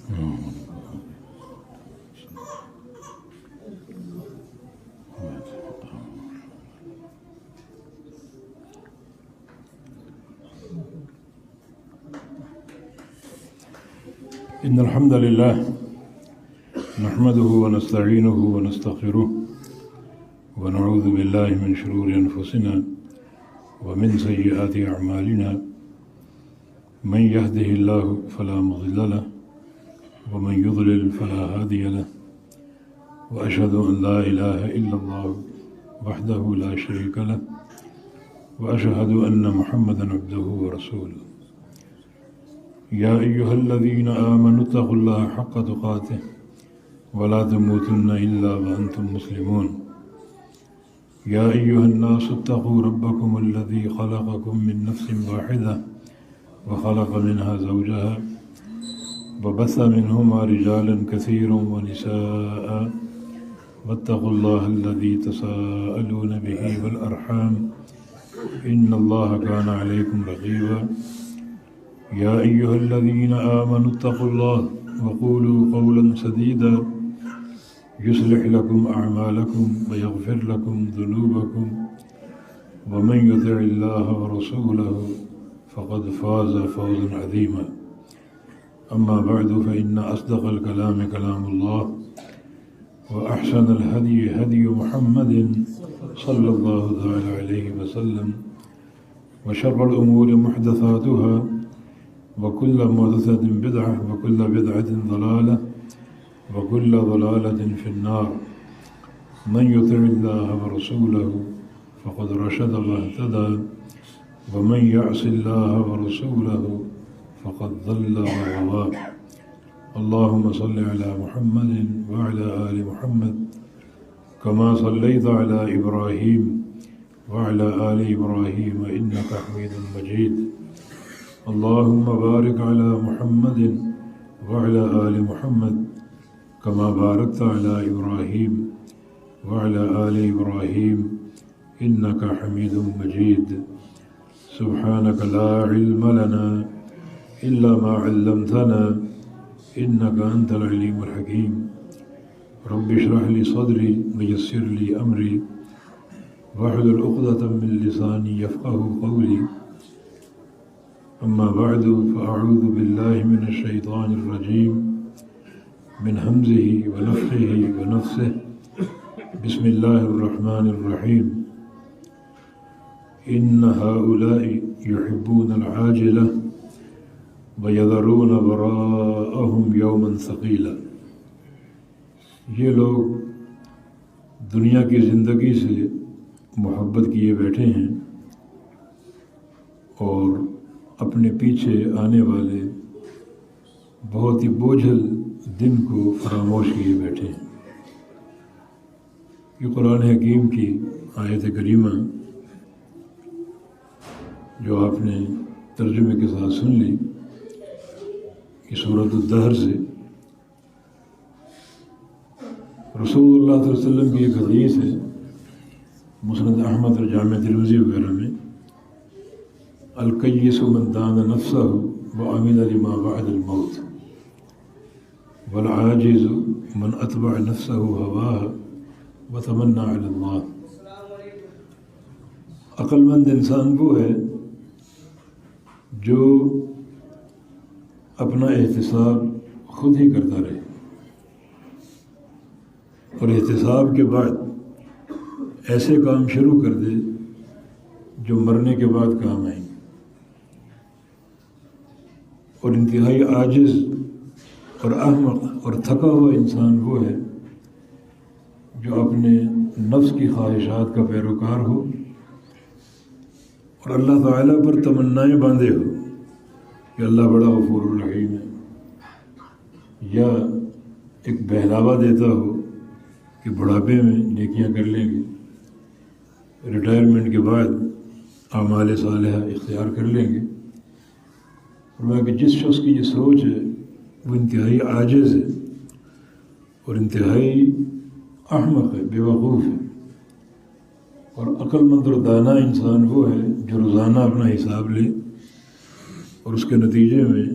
إن الحمد لله نحمده ونستعينه ونستغفره ونعوذ بالله من شرور أنفسنا ومن سيئات أعمالنا من يهده الله فلا مضل له ومن يضلل فلا هادي له وأشهد أن لا إله إلا الله وحده لا شريك له وأشهد أن محمدا عبده ورسوله يا أيها الذين آمنوا اتقوا الله حق تقاته ولا تموتن إلا وأنتم مسلمون يا أيها الناس اتقوا ربكم الذي خلقكم من نفس واحدة وخلق منها زوجها وبث منهما رجالا كثيرا ونساء واتقوا الله الذي تساءلون به والأرحام إن الله كان عليكم رقيبا يا أيها الذين آمنوا اتقوا الله وقولوا قولا سديدا يصلح لكم أعمالكم ويغفر لكم ذنوبكم ومن يطع الله ورسوله فقد فاز فوزا عظيما أما بعد فإن أصدق الكلام كلام الله وأحسن الهدي هدي محمد صلى الله عليه وسلم وشر الأمور محدثاتها وكل محدثة بدعة وكل بدعة ضلالة وكل ضلالة في النار من يطع الله ورسوله فقد رشد واهتدى ومن يعص الله ورسوله فقد ضل وغوى اللهم صل على محمد وعلى آل محمد كما صليت على إبراهيم وعلى آل إبراهيم إنك حميد مجيد اللهم بارك على محمد وعلى آل محمد كما باركت على إبراهيم وعلى آل إبراهيم إنك حميد مجيد سبحانك لا علم لنا إلا ما علمتنا إنك أنت العليم الحكيم رب اشرح لي صدري ويسر لي أمري واحلل عقدة من لساني يفقهوا قولي أما بعد فأعوذ بالله من الشيطان الرجيم من همزه ونفخه ونفثه بسم الله الرحمن الرحيم إن هؤلاء يحبون العاجلة ويذرون وراءهم يوما ثقيلا یہ لوگ دنیا کی زندگی سے محبت کیے بیٹھے ہیں اور اپنے پیچھے آنے والے بہت ہی بوجھل دن کو فراموش کیے بیٹھے ہیں۔ یہ قرآن حکیم کی آیت کریمہ جو آپ نے ترجمے کے ساتھ سن لی، یہ سورۃ الدہر سے رسول اللہ صلی اللہ علیہ وسلم کی ایک حدیث ہے، مسند احمد اور جامع ترمذی وغیرہ میں، الکیس من دان نفسہ وعمل لما بعد الموت والعاجز من اتبع نفسہ ہواها وتمنى علی اللہ۔ عقل مند انسان وہ ہے جو اپنا احتساب خود ہی کرتا رہے اور احتساب کے بعد ایسے کام شروع کر دے جو مرنے کے بعد کام آئیں گے، اور انتہائی عاجز اور احمق اور تھکا ہوا انسان وہ ہے جو اپنے نفس کی خواہشات کا پیروکار ہو اور اللہ تعالیٰ پر تمنائیں باندھے ہو کہ اللہ بڑا غفور الرحیم ہے، یا ایک بہلاوا دیتا ہو کہ بڑھاپے میں نیکیاں کر لیں گے، ریٹائرمنٹ کے بعد اعمال صالحہ اختیار کر لیں گے۔ فرمایا کہ جس شخص کی یہ سوچ ہے وہ انتہائی عاجز ہے اور انتہائی احمق ہے، بے وقوف ہے، اور عقل مند اور دانا انسان وہ ہے جو روزانہ اپنا حساب لے اور اس کے نتیجے میں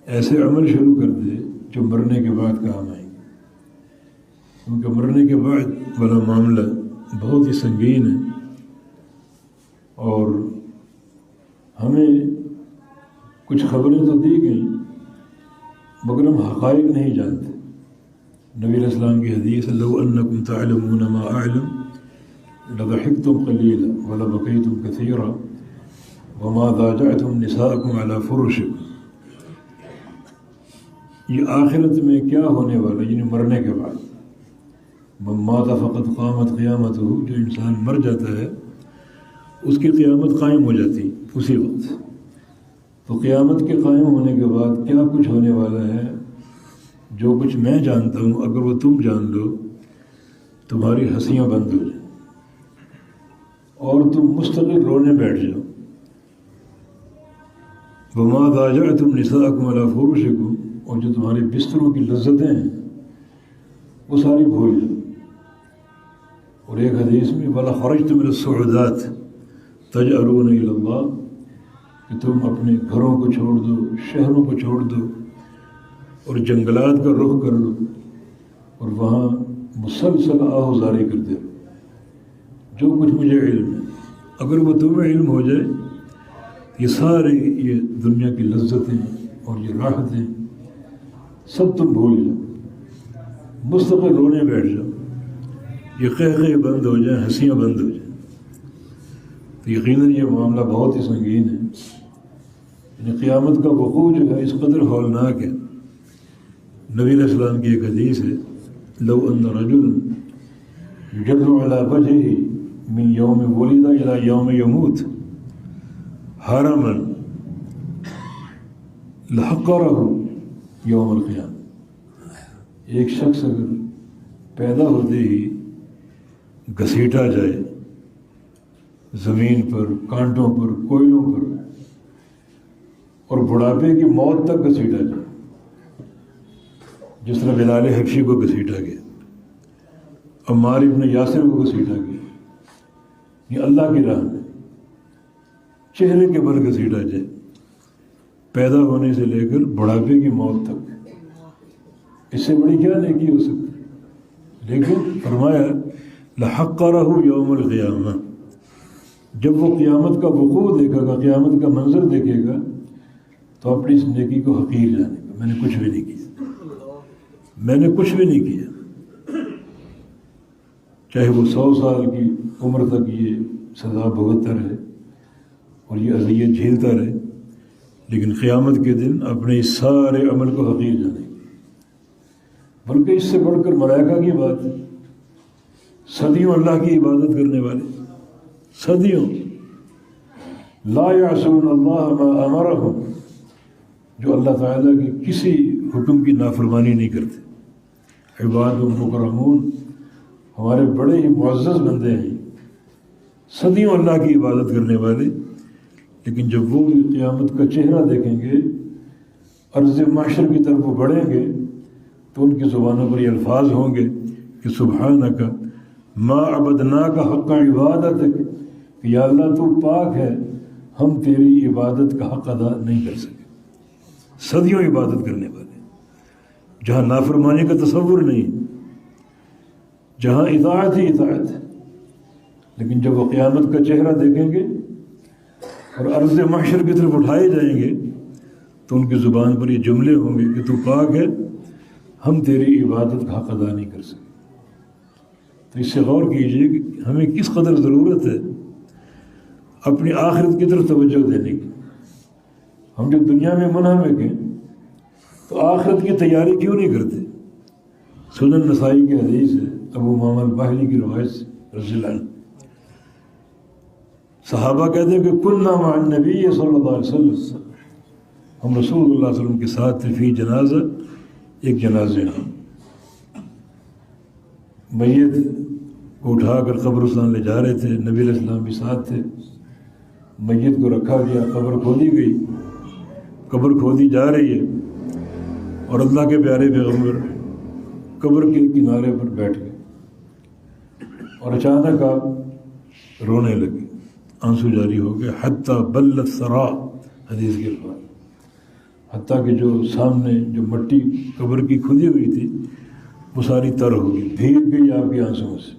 ایسے عمل شروع کر دے جو مرنے کے بعد کام آئیں گے، کیونکہ مرنے کے بعد والا معاملہ بہت ہی سنگین ہے، اور ہمیں کچھ خبریں تو دی گئیں مگر ہم حقائق نہیں جانتے۔ نبی علیہ السلام کی حدیث لو انکم تعلمون ما اعلم لضحکتم قلیلا ولبکیتم کثیرا وما ضاجعتم نساءکم علی فرشکم۔ یہ آخرت میں کیا ہونے والا، یعنی مرنے کے بعد، من مات فقد قامت قیامتہ، جو انسان مر جاتا ہے اس کی قیامت قائم ہو جاتی اسی وقت۔ تو قیامت کے قائم ہونے کے بعد کیا کچھ ہونے والا ہے، جو کچھ میں جانتا ہوں اگر وہ تم جان لو تمہاری ہنسیاں بند ہو جائیں اور تم مستقل رونے بیٹھ جاؤ۔ وما ضاجعتم نساءکم علی فرشکم، اور جو تمہارے بستروں کی لذتیں ہیں وہ ساری بھول جاؤ۔ اور ایک حدیث میں ولا خرجتم من الصعودات تجأرون الی اللہ، کہ تم اپنے گھروں کو چھوڑ دو، شہروں کو چھوڑ دو اور جنگلات کا رخ کر لو اور وہاں مسلسل آہوزاری کرتے رہو۔ جو کچھ مجھے علم ہے، اگر وہ تمہیں علم ہو جائے یہ سارے یہ دنیا کی لذتیں اور یہ راحتیں سب تم بھول جاؤ، مستقل رونے بیٹھ جاؤ، یہ قہقہے بند ہو جائیں، ہنسیاں بند ہو جائیں، تو یقیناً یہ معاملہ بہت ہی سنگین ہے۔ یعنی قیامت کا وقوع جو ہے اس قدر ہولناک ہے۔ نبی علیہ السلام کی ایک حدیث ہے لو ان رجلا یجر علی وجہہ من یوم ولد الی یوم یموت حرما لحقرہ یوم القیامہ، ایک شخص اگر پیدا ہوتے ہی گھسیٹا جائے زمین پر، کانٹوں پر، کوئلوں پر، اور بڑھاپے کی موت تک گھسیٹا جائے، جس طرح بلال حبشی کو گھسیٹا گیا، عمار ابن یاسر کو گھسیٹا گیا، یہ اللہ کی راہ میں چہرے کے بل گھسیٹا جائے، پیدا ہونے سے لے کر بڑھاپے کی موت تک، اس سے بڑی کیا نیکی ہو سکتی؟ لیکن فرمایا لحقرہ یوم القیامہ، جب وہ قیامت کا وقوع دیکھے گا، قیامت کا منظر دیکھے گا تو اپنی اس نیکی کو حقیر جانے گا، میں نے کچھ بھی نہیں کیا، میں نے کچھ بھی نہیں کیا، چاہے وہ 100 سال کی عمر تک یہ سزا بھگتتا رہے اور یہ اذیت جھیلتا رہے، لیکن قیامت کے دن اپنے اس سارے عمل کو حقیر جانے گا۔ بلکہ اس سے بڑھ کر ملائکہ کی بات ہے، صدیوں اللہ کی عبادت کرنے والے، صدیوں لا یعصون اللہ ما امرہم، جو اللہ تعالیٰ کے کسی حکم کی نافرمانی نہیں کرتے، عباد مکرمون، ہمارے بڑے ہی معزز بندے ہیں، صدیوں اللہ کی عبادت کرنے والے، لیکن جب وہ قیامت کا چہرہ دیکھیں گے، عرض محشر کی طرف وہ بڑھیں گے، تو ان کی زبانوں پر یہ الفاظ ہوں گے کہ سبحانک ما عبدناک حق عبادتک، کہ یا اللہ تو پاک ہے، ہم تیری عبادت کا حق ادا نہیں کر سکے۔ صدیوں عبادت کرنے والے، جہاں نافرمانی کا تصور نہیں، جہاں اطاعت ہی اطاعت ہے، لیکن جب وہ قیامت کا چہرہ دیکھیں گے اور عرض محشر کی طرف اٹھائے جائیں گے تو ان کی زبان پر یہ جملے ہوں گے کہ تو پاک ہے، ہم تیری عبادت کا حق ادا نہیں کر سکے۔ تو اس سے غور کیجئے کہ ہمیں کس قدر ضرورت ہے اپنی آخرت کی طرف توجہ دینے کی۔ ہم جو دنیا میں منہمک ہیں تو آخرت کی تیاری کیوں نہیں کرتے؟ سنن نسائی کی حدیث ہے، ابو امامہ الباہلی کی روایت سے رضی اللہ عنہ، صحابہ کہتے ہیں کہ کننا مع النبی صلی اللہ علیہ وسلم، ہم رسول اللہ صلی اللہ علیہ وسلم کے ساتھ تھے، فی جنازہ، ایک جنازے میں میت کو اٹھا کر قبرستان لے جا رہے تھے، نبی علیہ السلام بھی ساتھ تھے، میت کو رکھا گیا، قبر کھودی گئی، قبر کھودی جا رہی ہے اور اللہ کے پیارے پیغمبر قبر کے کنارے پر بیٹھ گئے اور اچانک آپ رونے لگے، آنسو جاری ہو گئے، حتی بلت سرا، حدیث کے الفاظ، حتیٰ کہ جو سامنے جو مٹی قبر کی کھدی ہوئی تھی وہ ساری تر ہو گئی، بھیگ گئی آپ کے آنسوؤں سے.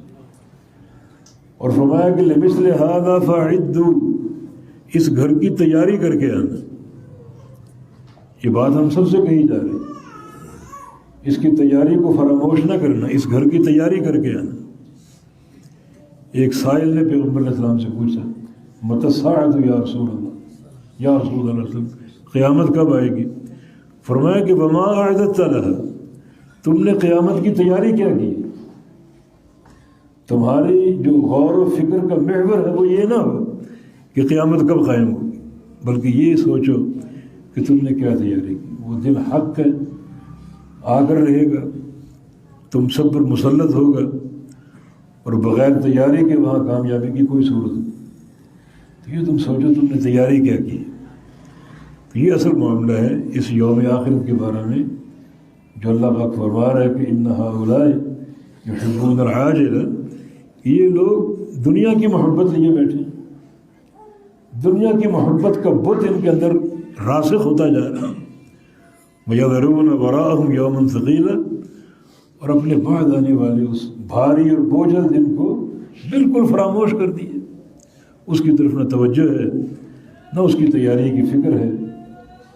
اور فرمایا کہ لمثل ھذا فاعدوا، اس گھر کی تیاری کر کے آنا. یہ بات ہم سب سے کہی جا رہی، اس کی تیاری کو فراموش نہ کرنا، اس گھر کی تیاری کر کے آنا. ایک سائل نے پیغمبر علیہ السلام سے پوچھا متی الساعۃ یا رسول اللہ، یا رسول اللہ صلی اللہ علیہ وسلم قیامت کب آئے گی؟ فرمایا کہ وما اعددت لها، تم نے قیامت کی تیاری کیا کی؟ تمہاری جو غور و فکر کا محور ہے وہ یہ نہ ہو کہ قیامت کب قائم ہوگی، بلکہ یہ سوچو کہ تم نے کیا تیاری کی. وہ دن حق ہے، آ کر رہے گا، تم سب پر مسلط ہوگا، اور بغیر تیاری کے وہاں کامیابی کی کوئی صورت نہیں. تو یہ تم سوچو تم نے تیاری کیا کی. تو یہ اصل معاملہ ہے اس یوم آخرت کے بارے میں جو اللہ پاک فرما رہا ہے کہ ان ہؤلاء یحبون العاجلہ، یہ لوگ دنیا کی محبت لیے بیٹھے ہیں، دنیا کی محبت کا بت ان کے اندر راسخ ہوتا جا رہا ہے. وَيَذَرُونَ وَرَاءَهُمْ يَوْمًا ثَقِيلًا، اور اپنے بعد آنے والے اس بھاری اور بوجھل دن کو بالکل فراموش کر دیے. اس کی طرف نہ توجہ ہے نہ اس کی تیاری کی فکر ہے.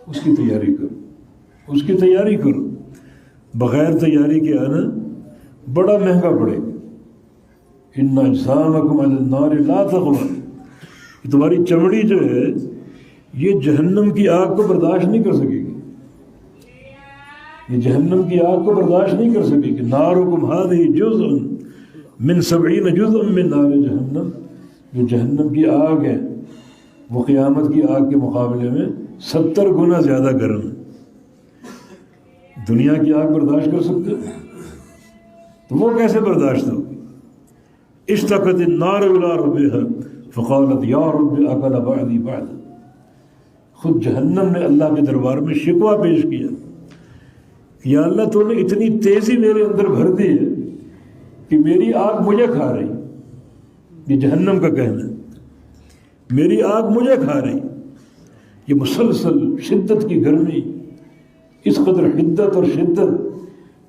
اس کی تیاری کرو، اس کی تیاری کرو. بغیر تیاری کے آنا بڑا مہنگا پڑے گا. ان اجسامکم علی النار لا تقوی، تمہاری چمڑی جو ہے یہ جہنم کی آگ کو برداشت نہیں کر سکے گی، یہ جہنم کی آگ کو برداشت نہیں کر سکے گی. نارکم ھذہ جزء من 70 جزءا من نار جہنم، جو جہنم کی آگ ہے وہ قیامت کی آگ کے مقابلے میں 70 گنا زیادہ گرم ہے. دنیا کی آگ برداشت کر سکتے ہیں تو وہ کیسے برداشت ہوگی؟ اشتقت النار الى ربها فقالت یا رب اکل بعدی بعد. خود جہنم نے اللہ کے دربار میں شکوہ پیش کیا، یا اللہ تو نے اتنی تیزی میرے اندر بھر دی ہے کہ میری آگ مجھے کھا رہی. یہ جہنم کا کہنا ہے، میری آگ مجھے کھا رہی. یہ مسلسل شدت کی گرمی، اس قدر حدت اور شدت،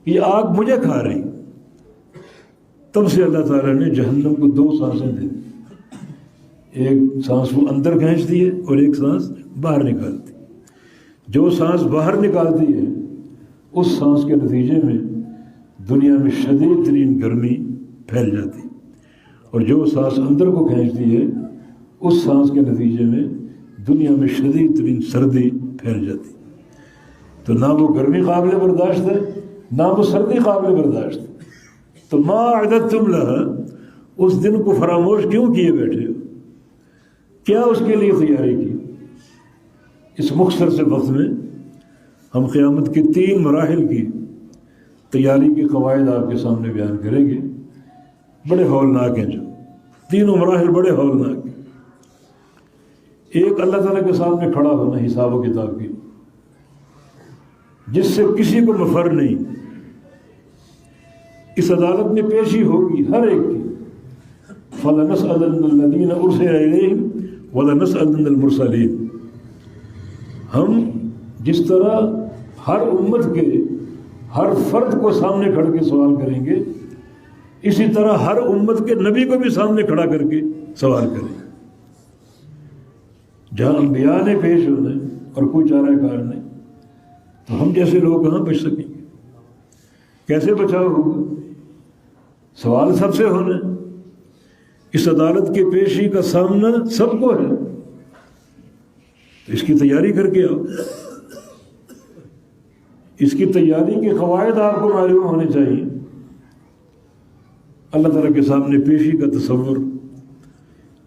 یہ آگ مجھے کھا رہی. تب سے اللہ تعالیٰ نے جہنم کو 2 سانسیں دے دی. ایک سانس وہ اندر کھینچتی ہے اور ایک سانس باہر نکالتی. جو سانس باہر نکالتی ہے اس سانس کے نتیجے میں دنیا میں شدید ترین گرمی پھیل جاتی، اور جو سانس اندر کو کھینچتی ہے اس سانس کے نتیجے میں دنیا میں شدید ترین سردی پھیل جاتی. تو نہ وہ گرمی قابل برداشت ہے نہ وہ سردی قابل برداشت ہے. تو ما اعددتم لها، اس دن کو فراموش کیوں کیے بیٹھے ہو؟ کیا اس کے لیے تیاری کی؟ اس مختصر سے وقت میں ہم قیامت کے 3 مراحل کی تیاری کے قواعد آپ کے سامنے بیان کریں گے. بڑے ہولناک ہیں، جو تینوں مراحل بڑے ہولناک ہیں. ایک اللہ تعالیٰ کے سامنے کھڑا ہونا حساب و کتاب کی، جس سے کسی کو مفر نہیں. اس عدالت میں پیشی ہوگی ہر ایک کی. فَلَنَسْأَلَنَّ الَّذِينَ أُرْسِلَ إِلَيْهِمْ وَلَنَسْأَلَنَّ الْمُرْسَلِينَ. ہم جس طرح ہر امت کے ہر فرد کو سامنے کھڑ کے سوال کریں گے، اسی طرح ہر امت کے نبی کو بھی سامنے کھڑا کر کے سوال کریں گے. جہاں انبیاء نے پیش ہونا ہے اور کوئی چارہ کار نہیں، تو ہم جیسے لوگ کہاں بچ سکیں گے؟ کیسے بچاؤ ہوگا؟ سوال سب سے ہونا ہے. اس عدالت کی پیشی کا سامنا سب کو ہے، تو اس کی تیاری کر کے آؤ. اس کی تیاری کے قواعد آپ کو معلوم ہونے چاہیے. اللہ تعالیٰ کے سامنے پیشی کا تصور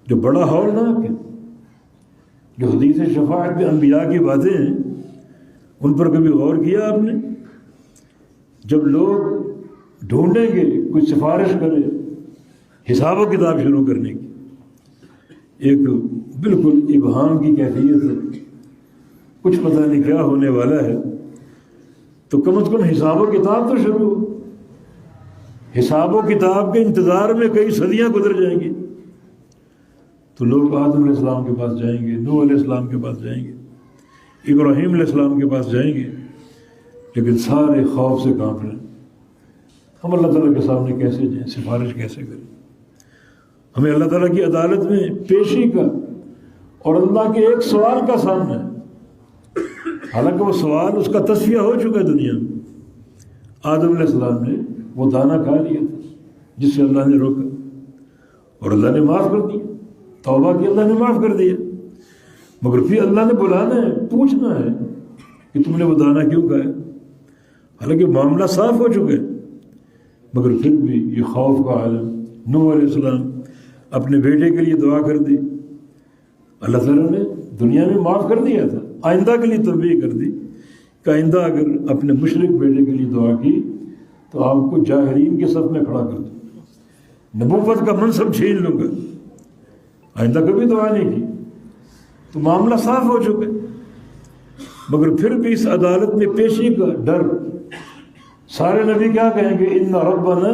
جو بڑا ہولناک ہے، جو حدیث شفاعت میں انبیاء کی باتیں ہیں، ان پر کبھی غور کیا آپ نے؟ جب لوگ ڈھونڈیں گے کوئی سفارش کرے حساب و کتاب شروع کرنے کی، ایک بالکل ابہام کی کیفیت ہے، کچھ پتہ نہیں کیا ہونے والا ہے، تو کم از کم حساب و کتاب تو شروع ہو. حساب و کتاب کے انتظار میں کئی صدیاں گزر جائیں گی. تو لوگ آدم علیہ السلام کے پاس جائیں گے، نوح علیہ السلام کے پاس جائیں گے، ابراہیم علیہ السلام کے پاس جائیں گے لیکن سارے خوف سے کانپ رہے ہیں، ہم اللہ تعالیٰ کے سامنے کیسے جائیں، سفارش کیسے کریں؟ ہمیں اللہ تعالیٰ کی عدالت میں پیشی کا اور اللہ کے ایک سوال کا سامنا ہے، حالانکہ وہ سوال اس کا تصفیہ ہو چکا ہے دنیا میں۔ آدم علیہ السلام نے وہ دانہ کھا لیا تھا جس سے اللہ نے روکا، اور اللہ نے معاف کر دیا، توبہ کی، اللہ نے معاف کر دیا، مگر پھر اللہ نے بلانا ہے، پوچھنا ہے کہ تم نے وہ دانہ کیوں کھایا، حالانکہ معاملہ صاف ہو چکا ہے، مگر پھر بھی یہ خوف کا عالم۔ نوح علیہ السلام اپنے بیٹے کے لیے دعا کر دی، اللہ تعالیٰ نے دنیا میں معاف کر دیا تھا، آئندہ کے لیے تنبیہ کر دی کہ آئندہ اگر اپنے مشرک بیٹے کے لیے دعا کی تو آپ کو جاہرین کے صف میں کھڑا کر دوں، نبوت کا منصب چھین لوں گا۔ آئندہ کبھی دعا نہیں کی تو معاملہ صاف ہو چکا، مگر پھر بھی اس عدالت میں پیشی کا ڈر۔ سارے نبی کیا کہیں گے؟ ان ربنا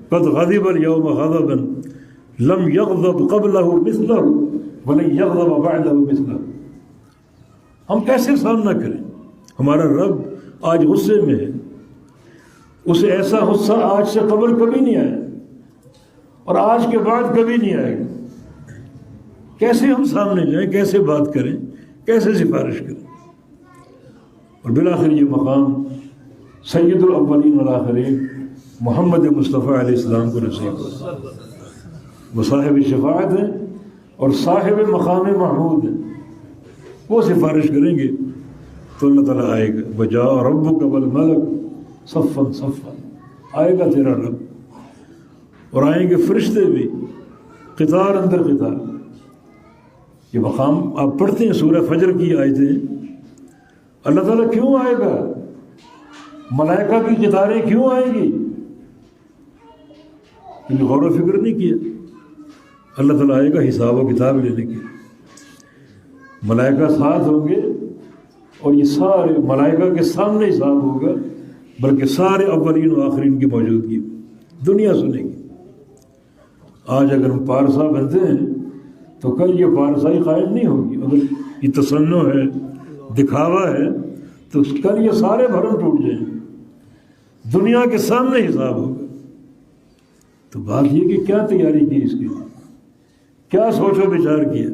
قد غضب اليوم غضبا لم يغضب قبله مثله ولن يغضب بعده مثله۔ ہم کیسے سامنا کریں؟ ہمارا رب آج غصے میں ہے، اسے ایسا غصہ آج سے قبل کبھی نہیں آیا اور آج کے بعد کبھی نہیں آئے گا۔ کیسے ہم سامنے جائیں، کیسے بات کریں، کیسے سفارش کریں؟ اور بالآخر یہ مقام سید الاولین والآخرین محمد مصطفیٰ علیہ السلام کو نصیب ہو۔ وہ صاحب شفاعت ہیں اور صاحب مقام محمود ہیں، وہ سفارش کریں گے تو اللہ تعالیٰ آئے گا۔ وجاء ربک والملک صفا صفا، آئے گا تیرا رب اور آئیں گے فرشتے بھی قطار اندر قطار۔ یہ مقام آپ پڑھتے ہیں سورہ فجر کی آیتیں، اللہ تعالیٰ کیوں آئے گا، ملائکہ کی قطاریں کیوں آئیں گی؟ کیونکہ غور و فکر نہیں کیا۔ اللہ تعالیٰ آئے گا حساب و کتاب لینے کے، ملائکہ ساتھ ہوں گے اور یہ سارے ملائکہ کے سامنے حساب ہوگا، بلکہ سارے اولین و آخرین کی موجودگی دنیا سنے گی۔ آج اگر ہم پارسا بنتے ہیں تو کل یہ پارسائی قائم نہیں ہوگی۔ اگر یہ تصنع ہے، دکھاوا ہے، تو کل یہ سارے بھرم ٹوٹ جائیں گے، دنیا کے سامنے حساب ہوگا۔ تو بات یہ کہ کیا تیاری کی اس کی، کیا سوچ و بچار کیا؟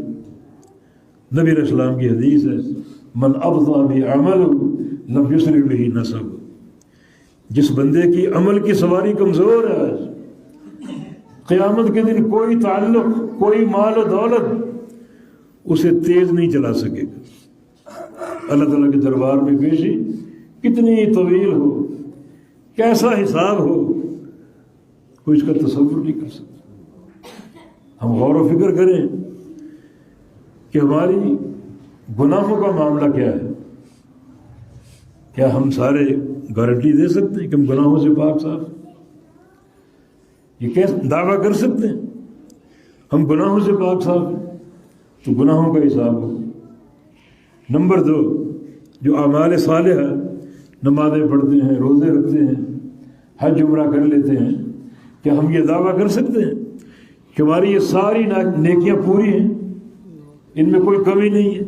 نبی علیہ السلام کی حدیث ہے، من ابطأ بعمل لم یسرع به نسب۔ جس بندے کی عمل کی سواری کمزور ہے، آج قیامت کے دن کوئی تعلق، کوئی مال و دولت اسے تیز نہیں چلا سکے گا۔ اللہ تعالیٰ کے دربار میں پیشی کتنی طویل ہو، کیسا حساب ہو، کوئی اس کا تصور نہیں کر سکتا۔ ہم غور و فکر کریں کہ ہماری گناہوں کا معاملہ کیا ہے۔ کیا ہم سارے گارنٹی دے سکتے ہیں کہ ہم گناہوں سے پاک صاف ہیں؟ یہ کیسے دعویٰ کر سکتے ہیں ہم گناہوں سے پاک صاف ہیں؟ تو گناہوں کا حساب ہو۔ نمبر 2، جو اعمال صالحہ، نمازیں پڑھتے ہیں، روزے رکھتے ہیں، حج عمرہ کر لیتے ہیں، کیا ہم یہ دعویٰ کر سکتے ہیں کہ ہماری یہ ساری نیکیاں پوری ہیں، ان میں کوئی کمی نہیں ہے؟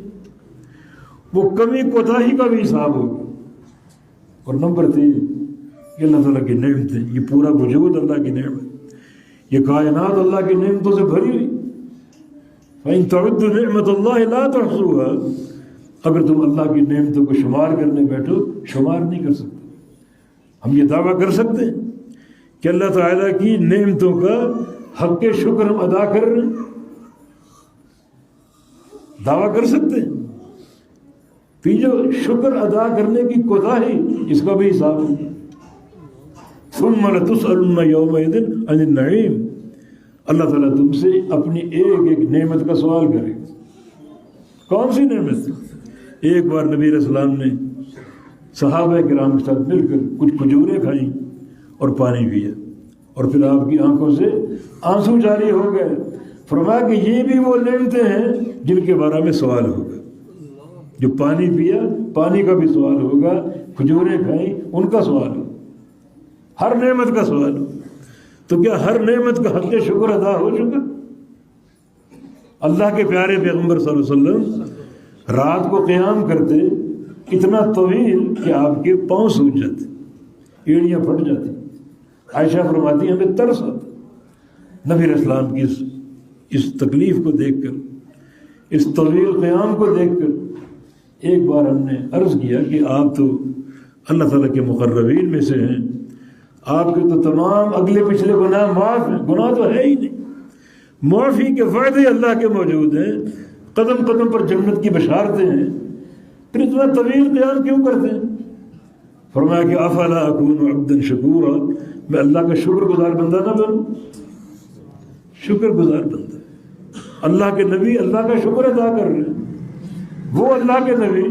وہ کمی کوتاہی کا بھی حساب ہوگا۔ اور نمبر 3، یہ اللہ تعالیٰ کی نعمتیں، یہ پورا وجود اللہ کی نعمت، یہ کائنات اللہ کی نعمتوں سے بھری ہوئی۔ فَإِن تَعُدُّوا نِعْمَتَ اللَّهِ لَا تُحْصُوهَا، اگر تم اللہ کی نعمتوں کو شمار کرنے بیٹھو، شمار نہیں کر سکتے۔ ہم یہ دعویٰ کر سکتے ہیں کہ اللہ تعالیٰ کی نعمتوں کا حق شکر ہم ادا کر رہے ہیں؟ دعویٰ کر سکتے ہیں؟ تو جو شکر ادا کرنے کی کوتاہی، اس کا بھی حساب ہے۔ ثُمَّ لَتُسْأَلُنَّ يَوْمَئِذٍ عَنِ النَّعِيمِ، اللہ تعالیٰ تم سے اپنی ایک ایک نعمت کا سوال کرے گا۔ کون سی نعمت؟ ایک بار نبی علیہ السلام نے صحابہ کرام کے ساتھ مل کر کچھ کھجوریں کھائیں اور پانی پیا، اور پھر آپ کی آنکھوں سے آنسو جاری ہو گئے۔ فرمایا کہ یہ بھی وہ نعمتیں ہیں جن کے بارے میں سوال ہوگا۔ جو پانی پیا، پانی کا بھی سوال ہوگا، کھجوریں کھائیں، ان کا سوال ہوگا، ہر نعمت کا سوال ہوگا۔ تو کیا ہر نعمت کا حق شکر ادا ہو چکا؟ اللہ کے پیارے پیغمبر صلی اللہ علیہ وسلم رات کو قیام کرتے اتنا طویل کہ آپ کے پاؤں سوج جاتے، ایڑیاں پھٹ جاتی۔ عائشہ فرماتی ہیں ہمیں ترس آتا نبی علیہ السلام کی اس تکلیف کو دیکھ کر، اس طویل قیام کو دیکھ کر۔ ایک بار ہم نے عرض کیا کہ آپ تو اللہ تعالیٰ کے مقربین میں سے ہیں، آپ کے تو تمام اگلے پچھلے گناہ معاف ہیں، گناہ تو ہے ہی نہیں، معافی کے فائدے اللہ کے موجود ہیں، قدم قدم پر جنت کی بشارتیں ہیں، پھر اتنا طویل قیام کیوں کرتے ہیں؟ فرمایا کہ افلا اکون عبدا شکورا، میں اللہ کا شکر گزار بندہ نہ بنوں؟ شکر گزار بندہ، اللہ کے نبی اللہ کا شکر ادا کر رہے ہیں، وہ اللہ کے نبی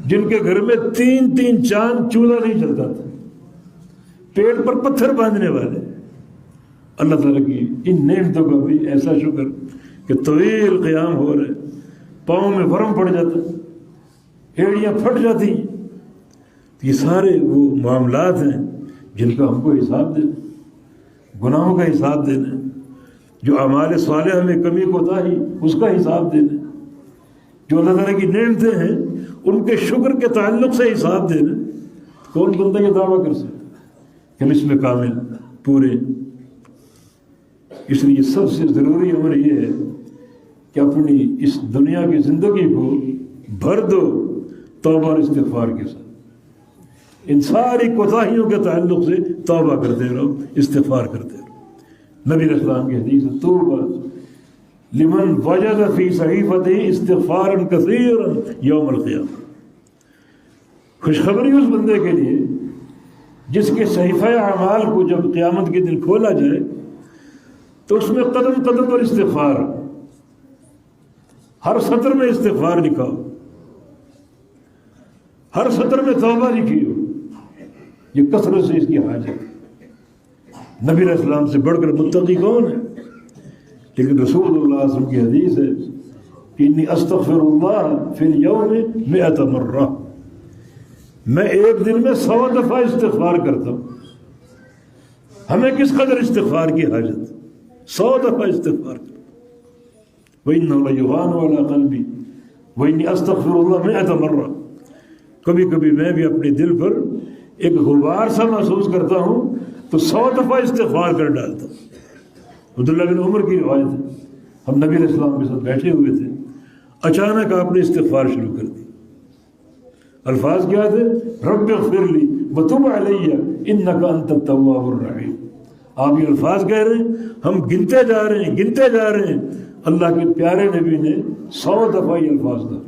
جن کے گھر میں 3 چاند چولہا نہیں چلتا تھا، پیٹ پر پتھر باندھنے والے، اللہ تعالیٰ کی ان نعمتوں کا بھی ایسا شکر کہ طویل قیام ہو رہے، پاؤں میں ورم پڑ جاتا، ایڑیاں پھٹ جاتی۔ یہ سارے وہ معاملات ہیں جن کا ہم کو حساب دینا، گناہوں کا حساب دینا، جو اعمال صالحہ میں کمی کوتاہی اس کا حساب دینا، جو اللہ تعالیٰ کی نعمتیں ہیں ان کے شکر کے تعلق سے حساب دینا۔ کون بندہ یہ دعویٰ کر سکتا کہ ہم اس میں کامل پورے؟ اس لیے سب سے ضروری امر یہ ہے کہ اپنی اس دنیا کی زندگی کو بھر دو توبہ اور استغفار کے ساتھ، ان ساری کوتاہیوں کے تعلق سے توبہ کرتے رہو، استغفار کرتے رہو۔ نبی علیہ السلام کی حدیث ہے توبہ لمن وجد فی صحیفته استغفارا کثیرا یوم القیامہ، خوشخبری اس بندے کے لیے جس کے صحیفہ اعمال کو جب قیامت کے دن کھولا جائے تو اس میں قدم قدم پر استغفار، ہر سطر میں استغفار لکھا ہو، ہر سطر میں توبہ لکھی ہو۔ یہ کثرت سے اس کی حاجت ہے۔ نبی علیہ السلام سے بڑھ کر متقی کون ہے؟ لیکن رسول اللہ صلی اللہ علیہ وسلم کی حدیث ہے کہ انی استغفر اللہ فی اليوم 100 مرہ، میں ایک دن میں 100 دفعہ استغفار کرتا ہوں۔ ہمیں کس قدر استغفار کی حاجت؟ 100 دفعہ استغفار کرتا ہوں۔ وَإِنَّهُ لَيُغَانُ عَلَىٰ قَلْبِي وَإِنِّي أَسْتَغْفِرُ اللَّهَ 100 مرہ۔ کبھی کبھی میں بھی اپنے دل پر ایک غبار سا محسوس کرتا ہوں تو 100 دفعہ استغفار کر ڈالتا ہوں۔ عبداللہ بن عمر کی روایت ہے، ہم نبی علیہ السلام کے ساتھ بیٹھے ہوئے تھے، اچانک آپ نے استغفار شروع کر دی۔ الفاظ کیا تھے؟ رب اغفر لی وتب علی انک انت التواب الرحیم۔ آپ یہ الفاظ کہہ رہے ہیں، ہم گنتے جا رہے ہیں، اللہ کے پیارے نبی نے 100 دفعہ یہ الفاظ کہے،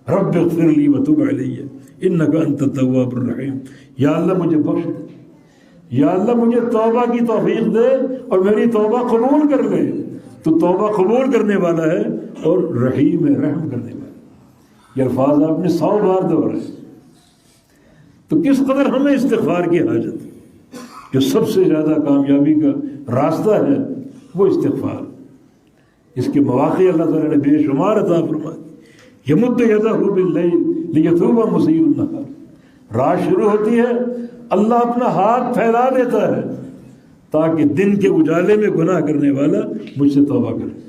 رب اغفر لی وتب علی انک انت التواب الرحیم۔ یا اللہ مجھے بخش دے، یا اللہ مجھے توبہ کی توفیق دے اور میری توبہ قبول کر لے۔ تو توبہ قبول کرنے والا ہے اور رحیم ہے، رحم کرنے والا ہے۔ یہ الفاظ آپ نے 100 بار دہرائے۔ تو کس قدر ہمیں استغفار کی حاجت ہے؟ جو سب سے زیادہ کامیابی کا راستہ ہے وہ استغفار۔ اس کے مواقع اللہ تعالیٰ نے بے شمار عطا فرما دی۔ یمد یدہ باللیل لیتوب مسیء النہار، رات شروع ہوتی ہے اللہ اپنا ہاتھ پھیلا دیتا ہے تاکہ دن کے اجالے میں گناہ کرنے والا مجھ سے توبہ کرے،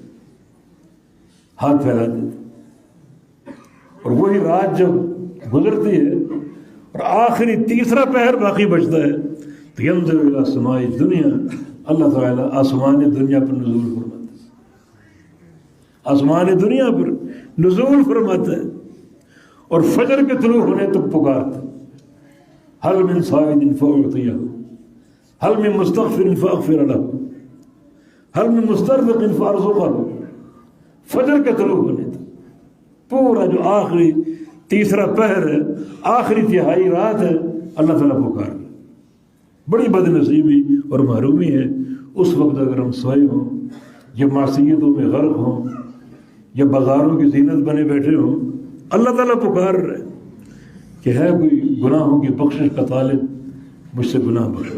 ہاتھ پھیلا دیتا ہے۔ اور وہی رات جب گزرتی ہے اور آخری تیسرا پہر باقی بچتا ہے تو ینظر الی سماء الدنیا، اللہ تعالیٰ آسمان دنیا پر نزول فرماتا ہے، آسمان دنیا پر نزول فرماتا ہے اور فجر کے طلوع ہونے تک پکارتا ہے، هل من صائد فأعطيه، هل من مستغفر فأغفر له، هل من مسترزق فأرزقه۔ فجر کے طلوع ہونے تک پورا جو آخری تیسرا پہر ہے، آخری تہائی رات ہے، اللہ تعالیٰ پکار رہا۔ بڑی بد نصیبی اور محرومی ہے اس وقت اگر ہم سوئے ہوں یا معصیتوں میں غرق ہوں یا بازاروں کی زینت بنے بیٹھے ہوں، اللہ تعالیٰ پکار رہے کہ ہے کوئی گناہوں کی بخشش کا طالب، مجھ سے گناہ بخش،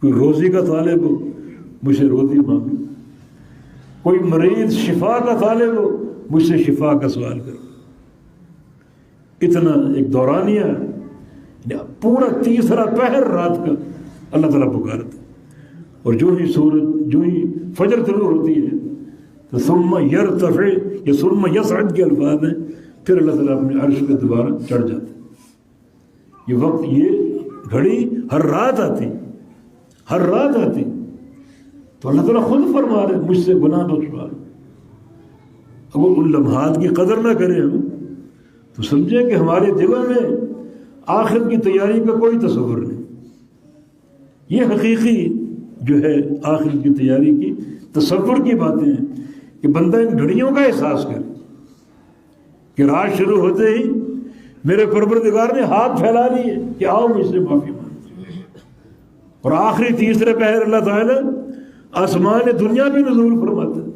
کوئی روزی کا طالب ہو مجھ سے روزی مانگو، کوئی مریض شفا کا طالب ہو مجھ سے شفا کا سوال کرو۔ اتنا ایک دورانیہ پورا تیسرا پہر رات کا اللہ تعالیٰ پکارتا ہے۔ اور جو ہی سورج، جو ہی فجر طلوع ہوتی ہے تو ثم یرتفع یا ثم یصعد کے الفاظ ہیں، پھر اللہ تعالیٰ اپنے عرش پہ دوبارہ چڑھ جاتے ہیں۔ یہ وقت، یہ گھڑی ہر رات آتی، ہر رات آتی، تو اللہ تعالیٰ خود فرما رہے مجھ سے گناہ بخشوا۔ اب وہ ان لمحات کی قدر نہ کریں ہم تو سمجھیں کہ ہمارے دلوں میں آخرت کی تیاری کا کوئی تصور نہیں۔ یہ حقیقی جو ہے آخرت کی تیاری کی تصور کی باتیں ہیں کہ بندہ ان گھڑیوں کا احساس کرے کہ رات شروع ہوتے ہی میرے پروردگار نے ہاتھ پھیلا لیے کہ آؤ مجھ سے معافی مانگو، اور آخری تیسرے پہر اللہ تعالیٰ آسمان دنیا بھی نزول فرماتا ہے،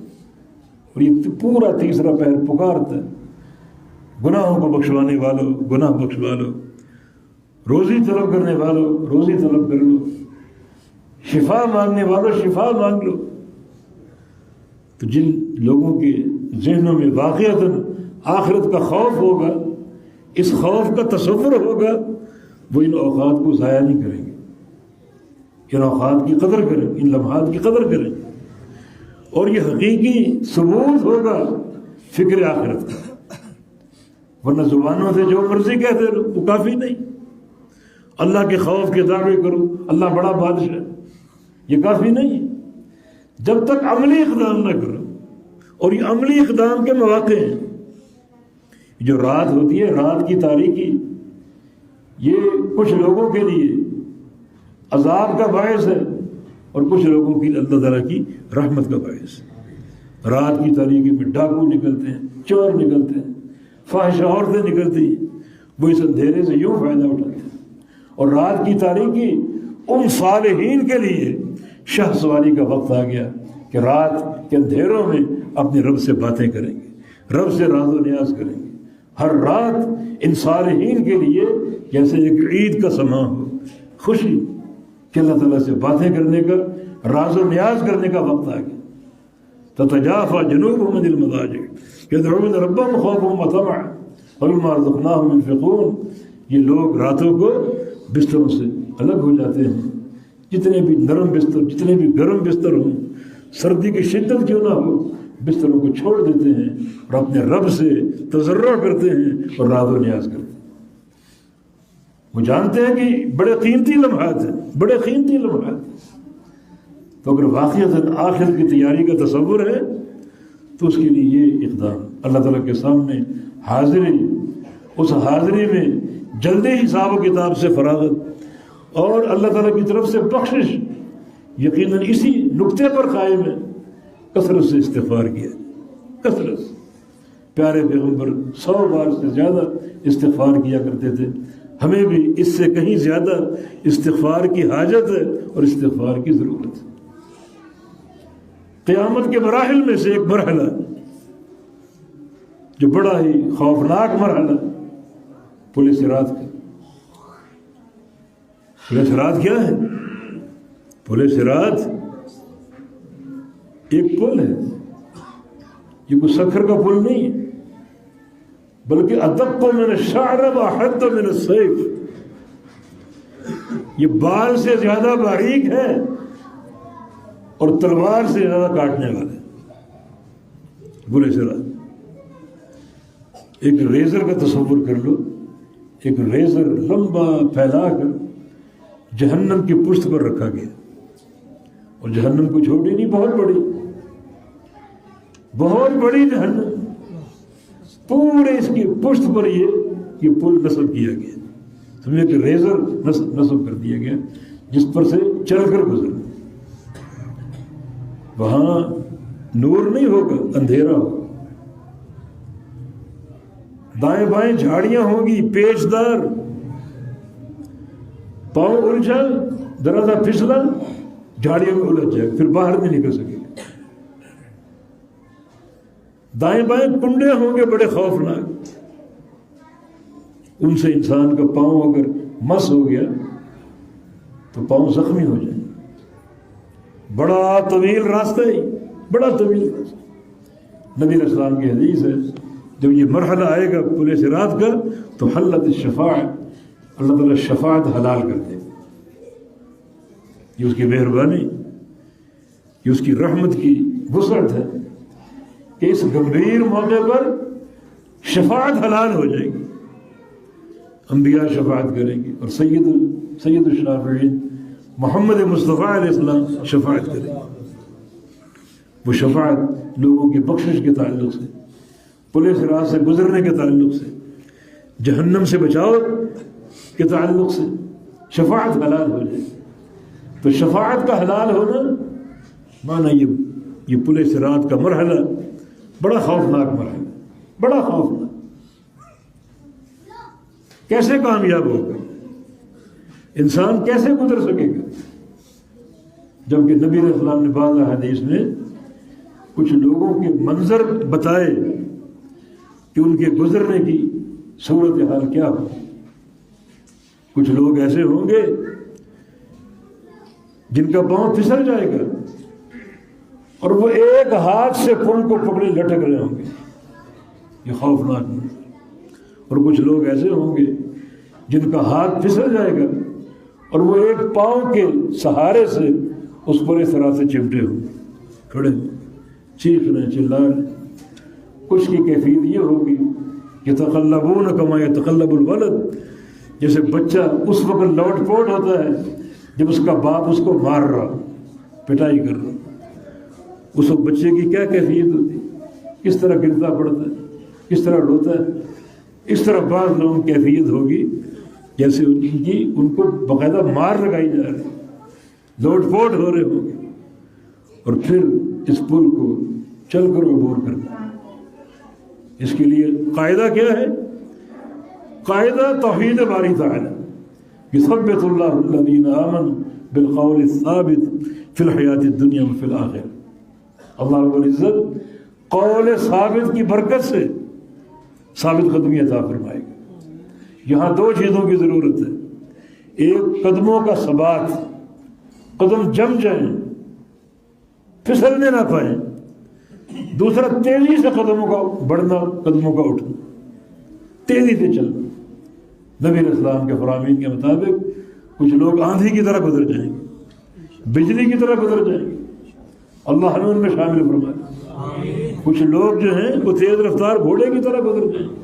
اور یہ پورا تیسرا پہر پکارتا ہے گناہوں کو بخشوانے والوں گناہ بخشوا لو، روزی طلب کرنے والوں روزی طلب کر لو، شفا مانگنے والوں شفا مانگ لو۔ تو جن لوگوں کے ذہنوں میں واقعتاً آخرت کا خوف ہوگا، اس خوف کا تصور ہوگا، وہ ان اوقات کو ضائع نہیں کریں گے، ان اوقات کی قدر کریں، ان لمحات کی قدر کریں، اور یہ حقیقی ثبوت ہوگا فکر آخرت کا۔ ورنہ زبانوں سے جو مرضی کہتے رہو وہ کافی نہیں۔ اللہ کے خوف کے دعوے کرو، اللہ بڑا بادشاہ، یہ کافی نہیں ہے جب تک عملی اقدام نہ کرو۔ اور یہ عملی اقدام کے مواقع ہیں۔ جو رات ہوتی ہے، رات کی تاریکی، یہ کچھ لوگوں کے لیے عذاب کا باعث ہے اور کچھ لوگوں کے لیے اللہ تعالیٰ کی رحمت کا باعث ہے۔ رات کی تاریکی میں ڈاکو نکلتے ہیں، چور نکلتے ہیں، فاحشہ عورتیں نکلتی ہیں، وہ اس اندھیرے سے یوں فائدہ اٹھاتے ہیں۔ اور رات کی تاریکی ان صالحین کے لیے شاہ سواری کا وقت آ گیا کہ رات کے اندھیروں میں اپنے رب سے باتیں کریں گے، رب سے راز و نیاز کریں گے۔ ہر رات ان صالحین کے لیے جیسے ایک عید کا سماں ہو، خوشی کہ اللہ تعالیٰ سے باتیں کرنے کا، راز و نیاز کرنے کا وقت آ گیا۔ تتجافى جنوبهم عن المضاجع يدعون ربهم خوفا وطمعا ومما رزقناهم ينفقون۔ یہ لوگ راتوں کو بستروں سے الگ ہو جاتے ہیں، جتنے بھی نرم بستر، جتنے بھی گرم بستر ہوں، سردی کی شدت کیوں نہ ہو، بستروں کو چھوڑ دیتے ہیں اور اپنے رب سے تضرع کرتے ہیں اور راز و نیاز کرتے ہیں۔ وہ جانتے ہیں کہ بڑے قیمتی لمحات ہیں، بڑے قیمتی لمحات ہیں۔ تو اگر واقعتاً آخرت کی تیاری کا تصور ہے تو اس کے لیے یہ اقدام، اللہ تعالیٰ کے سامنے حاضری، اس حاضری میں جلدی حساب و کتاب سے فراغت اور اللہ تعالیٰ کی طرف سے بخشش یقیناً اسی نقطے پر قائم ہے۔ کثرت سے استغفار کیا، کثرت سے۔ پیارے پیغمبر 100 بار سے زیادہ استغفار کیا کرتے تھے، ہمیں بھی اس سے کہیں زیادہ استغفار کی حاجت ہے اور استغفار کی ضرورت ہے۔ قیامت کے مراحل میں سے ایک مرحلہ جو بڑا ہی خوفناک مرحلہ، پل صراط کا۔ پل صراط کیا ہے؟ پل صراط ایک پل ہے، یہ کوئی سکھر کا پل نہیں ہے، بلکہ ادق من الشعر واحد من السیف، یہ بال سے زیادہ باریک ہے اور تلوار سے زیادہ کاٹنے والا ہے۔ پل صراط ایک ریزر کا تصور کر لو، ایک ریزر لمبا پھیلا کر جہنم کی پشت پر رکھا گیا، اور جہنم کو چھوٹی نہیں، بہت بڑی، بہت بڑی جہنم، پورے اس کی پشت پر یہ پل نصب کیا گیا، سمجھے کہ ریزر نصب کر دیا گیا جس پر سے چل کر گزر۔ وہاں نور نہیں ہوگا، اندھیرا ہوگا، دائیں بائیں جھاڑیاں ہوں گی پیچدار، پاؤں الجھا، ذرا سا پھسلا جھاڑیوں میں الجھ جائے، پھر باہر نہیں نکل سکے گا۔ دائیں بائیں کنڈے ہوں گے بڑے خوفناک، ان سے انسان کا پاؤں اگر مس ہو گیا تو پاؤں زخمی ہو جائیں۔ بڑا طویل راستہ ہے، بڑا طویل راستہ۔ نبی علیہ السلام کی حدیث ہے جب یہ مرحلہ آئے گا پل صراط کا تو حلت الشفاعت، اللہ تعالیٰ شفاعت حلال کر دے۔ یہ اس کی مہربانی، یہ اس کی رحمت کی وسعت ہے کہ اس گمبھیر موقع پر شفاعت حلال ہو جائے گی، انبیاء شفاعت کریں گے، اور سید الشافعین محمد مصطفیٰ علیہ السلام شفاعت کریں گے۔ وہ شفاعت لوگوں کی بخشش کے تعلق سے، پل صراط سے گزرنے کے تعلق سے، جہنم سے بچاؤ کے تعلق سے شفاعت حلال ہو جائے گی۔ تو شفاعت کا حلال ہونا مانا یہ پل صراط کا مرحلہ بڑا خوفناک مرحلہ، بڑا خوفناک۔ کیسے کامیاب ہوگا انسان، کیسے گزر سکے گا؟ جبکہ نبی علیہ السلام نے بعض حدیث میں کچھ لوگوں کے منظر بتائے کہ ان کے گزرنے کی صورتحال کیا ہو۔ کچھ لوگ ایسے ہوں گے جن کا پاؤں پھسل جائے گا اور وہ ایک ہاتھ سے پل کو پکڑے لٹک رہے ہوں گے، یہ خوفناک منظر۔ اور کچھ لوگ ایسے ہوں گے جن کا ہاتھ پھسل جائے گا اور وہ ایک پاؤں کے سہارے سے اس پل صراط سے چمٹے ہوں، کھڑے ہوں، چیخ رہے، چلا رہے۔ کچھ کی کیفیت یہ ہوگی یتقلبون کما یتقلب الولد، جیسے بچہ اس وقت لوٹ پوٹ ہوتا ہے جب اس کا باپ اس کو مار رہا، پٹائی کر رہا، اس وقت بچے کی کیا کیفیت ہوتی، کس طرح گرتا پڑتا ہے، کس طرح روتا ہے۔ اس طرح بعض لوگوں کی کیفیت ہوگی جیسے ان کو باقاعدہ مار لگائی جا رہی، لوٹ پوٹ ہو رہے ہوں گے، اور پھر اس پل کو چل کر عبور کرنا۔ اس کے لیے قاعدہ کیا ہے؟ قاعدہ توحید باری تعالی، یثبت اللہ الذین آمنوا بالقول الثابت فی الحیات الدنیا وفی الآخرہ۔ اللہ رب العزت قول ثابت کی برکت سے ثابت قدمی عطا فرمائے گا۔ یہاں دو چیزوں کی ضرورت ہے، ایک قدموں کا ثبات، قدم جم جائیں، پھسلنے نہ پائیں، دوسرا تیزی سے قدموں کا بڑھنا، قدموں کا اٹھنا، تیزی سے چلنا۔ نبی علیہ السلام کے فرامین کے مطابق کچھ لوگ آندھی کی طرح گزر جائیں گے، بجلی کی طرح گزر جائیں گے، اللہ ہمیں ان میں شامل فرمائے۔ کچھ لوگ جو ہیں وہ تیز رفتار گھوڑے کی طرح گزر جائیں گے۔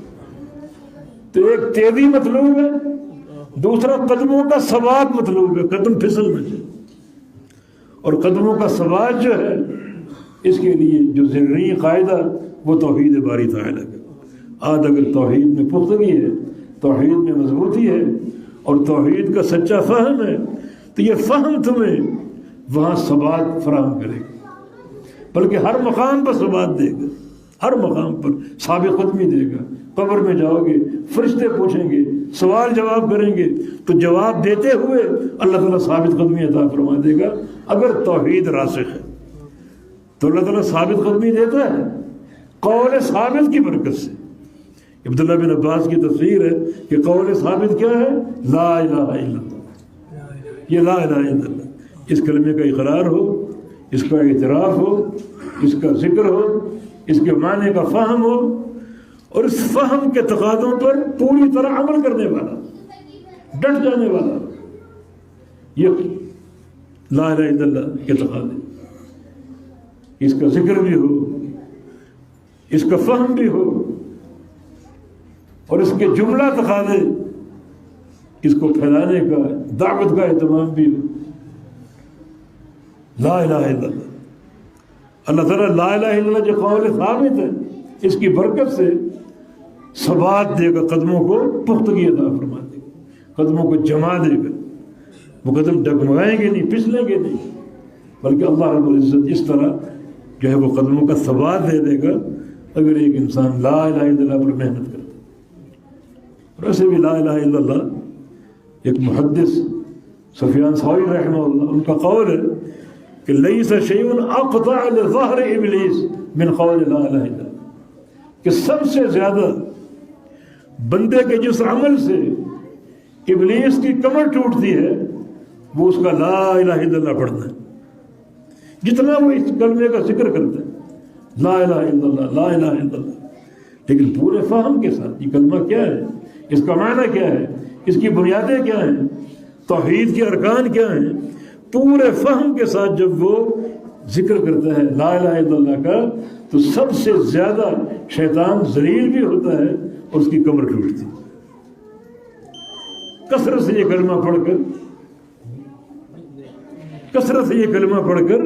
تو ایک تیزی مطلوب ہے، دوسرا قدموں کا ثبات مطلوب ہے، قدم پھسل نہ جائے۔ اور قدموں کا ثبات جو ہے، اس کے لیے جو ضروری قاعدہ وہ توحید باری تعالیٰ کا۔ آج اگر توحید میں پختگی ہے، توحید میں مضبوطی ہے اور توحید کا سچا فہم ہے، تو یہ فہم تمہیں وہاں ثبات فراہم کرے گا، بلکہ ہر مقام پر ثبات دے گا، ہر مقام پر ثابت قدمی دے گا۔ قبر میں جاؤ گے، فرشتے پوچھیں گے، سوال جواب کریں گے، تو جواب دیتے ہوئے اللہ تعالیٰ ثابت قدمی عطا فرما دے گا۔ اگر توحید راسخ ہے تو اللہ تعالیٰ ثابت قدمی دیتا ہے قول ثابت کی برکت سے۔ عبداللہ بن عباس کی تفسیر ہے کہ قول ثابت کیا ہے؟ لا الہ الا اللہ۔ یہ لا الہ الا اللہ، اس کلمے کا اقرار ہو، اس کا اعتراف ہو، اس کا ذکر ہو، اس کے معنی کا فہم ہو، اور اس فہم کے تقاضوں پر پوری طرح عمل کرنے والا، ڈٹ جانے والا، یہ لا الہ الا اللہ کے تقاضے، اس کا ذکر بھی ہو، اس کا فہم بھی ہو، اور اس کے جملہ تقاضے، اس کو پھیلانے کا، دعوت کا اہتمام بھی ہو۔ لا الہ الا اللہ، اللہ تعالیٰ لا الہ الا اللہ جو قول ثابت ہے، اس کی برکت سے ثبات دے گا، قدموں کو پختگی عطا فرما دے گا، قدموں کو جما دے گا، وہ قدم ڈگمگائیں گے نہیں، پھسلیں گے نہیں، بلکہ اللہ رب العزت اس طرح جو ہے وہ قدموں کا ثبات دے دے گا اگر ایک انسان لا الہ الا اللہ پر محنت کرتا۔ اور ایسے بھی لا الہ الا اللہ ایک محدث سفیان ثوری رحمہ اللہ، ان کا قول ہے کہ لیس شیء اقطع لظہر ابلیس من قول لا الہ الا اللہ، کہ سب سے زیادہ بندے کے جس عمل سے ابلیس کی کمر ٹوٹتی ہے وہ اس کا لا الہ الا اللہ پڑھنا ہے۔ جتنا وہ اس کلمے کا ذکر کرتا ہے، لا الہ الا اللہ، لا الہ الا اللہ، لیکن پورے فہم کے ساتھ یہ کلمہ کیا ہے، اس کا معنی کیا ہے، اس کی بنیادیں کیا ہیں، توحید کے ارکان کیا ہیں، پورے فہم کے ساتھ جب وہ ذکر کرتا ہے لا الہ الا اللہ کا تو سب سے زیادہ شیطان ذلیل بھی ہوتا ہے اور اس کی کمر ٹوٹتی. کثرت سے یہ کلمہ پڑھ کر کثرت سے یہ کلمہ پڑھ کر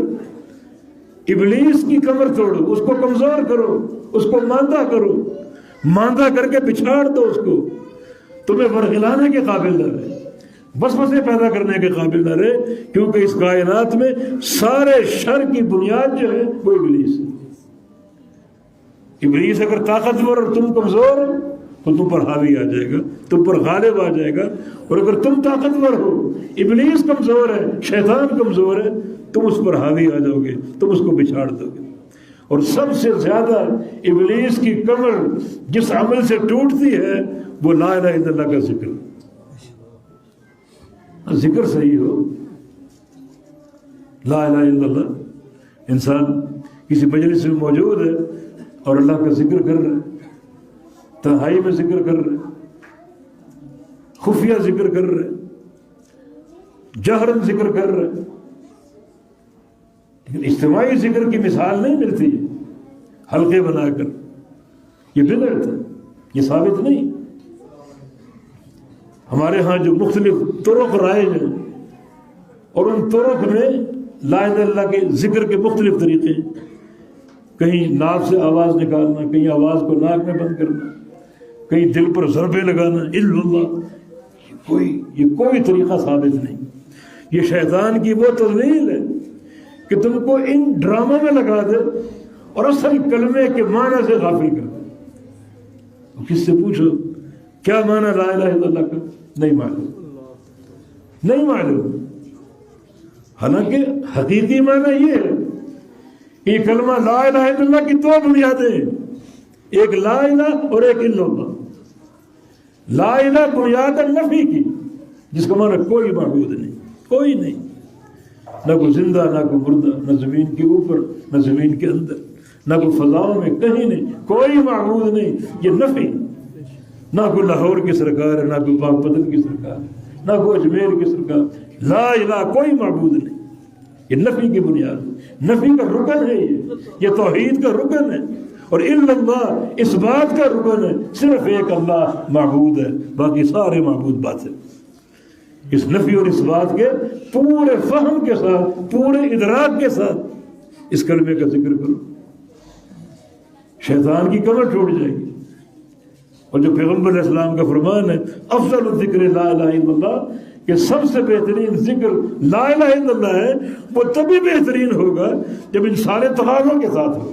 ابلیس کی کمر توڑو، اس کو کمزور کرو، اس کو ماندہ کرو، ماندہ کر کے پچھاڑ دو اس کو. تمہیں ورغلانے کے قابل نہ رہے، وسوسے پیدا کرنے کے قابل نہ رہے، کیونکہ اس کائنات میں سارے شر کی بنیاد جو ہے وہ ابلیس ہے. ابلیس اگر طاقتور اور تم کمزور ہو تو تم پر حاوی آ جائے گا، تم پر غالب آ جائے گا. اور اگر تم طاقتور ہو، ابلیس کمزور ہے، شیطان کمزور ہے، تم اس پر حاوی آ جاؤ گے، تم اس کو بچھاڑ دو گے. اور سب سے زیادہ ابلیس کی کمر جس عمل سے ٹوٹتی ہے وہ لا الہ الا اللہ کا ذکر. ذکر صحیح ہو، لا الہ الا اللہ. انسان کسی مجلس میں موجود ہے اور اللہ کا ذکر کر رہا ہے، تنہائی میں ذکر کر رہے، خفیہ ذکر کر رہے، جہرن ذکر کر رہے، لیکن اجتماعی ذکر کی مثال نہیں ملتی حلقے بنا کر. یہ بدعت ہے، یہ ثابت نہیں. ہمارے ہاں جو مختلف طرق رائج ہیں اور ان طرق میں لا الہ الا اللہ کے ذکر کے مختلف طریقے ہیں. کہیں ناک سے آواز نکالنا، کہیں آواز کو ناک میں بند کرنا، کہیں دل پر ضربے لگانا، الا اللہ. یہ کوئی طریقہ ثابت نہیں. یہ شیطان کی وہ تضلیل ہے کہ تم کو ان ڈراموں میں لگا دے اور اصل کلمے کے معنی سے غافل کر دے. کس سے پوچھو کیا معنی لا الہ الا اللہ کا؟ نہیں معلوم. حالانکہ حقیقی معنی یہ ہے کہ یہ کلمہ لا الہ الا اللہ کی دو بنیادیں ہیں، ایک لا الہ اور ایک الا اللہ. لا الہ بنیاد نفی کی، جس کا معنی کوئی معبود نہیں، کوئی نہیں، نہ کوئی زندہ، نہ کوئی مردہ، نہ زمین کے اوپر نہ زمین کے اندر، نہ کوئی فضاؤں میں، کہیں نہیں، کوئی معبود نہیں. یہ نفی. نہ کوئی لاہور کی سرکار ہے، نہ کوئی پاک پتن کی سرکار ہے، نہ کوئی اجمیر کی سرکار. لا الہ کوئی معبود نہیں. یہ نفی کی بنیاد، نفی کا رکن ہے. یہ توحید کا رکن ہے. اور الا اللہ اس بات کا رکن ہے، صرف ایک اللہ معبود ہے، باقی سارے معبود باطل. اس نفی اور اس بات کے پورے فہم کے ساتھ، پورے ادراک کے ساتھ اس کلمے کا ذکر کرو، شیطان کی کمر ٹوٹ جائے گی. اور جو پیغمبر علیہ السلام کا فرمان ہے افضل الذکر لا الہ الا اللہ، کہ سب سے بہترین ذکر لا الہ الا اللہ ہے، وہ تبھی بہترین ہوگا جب ان سارے تقاضوں کے ساتھ ہو.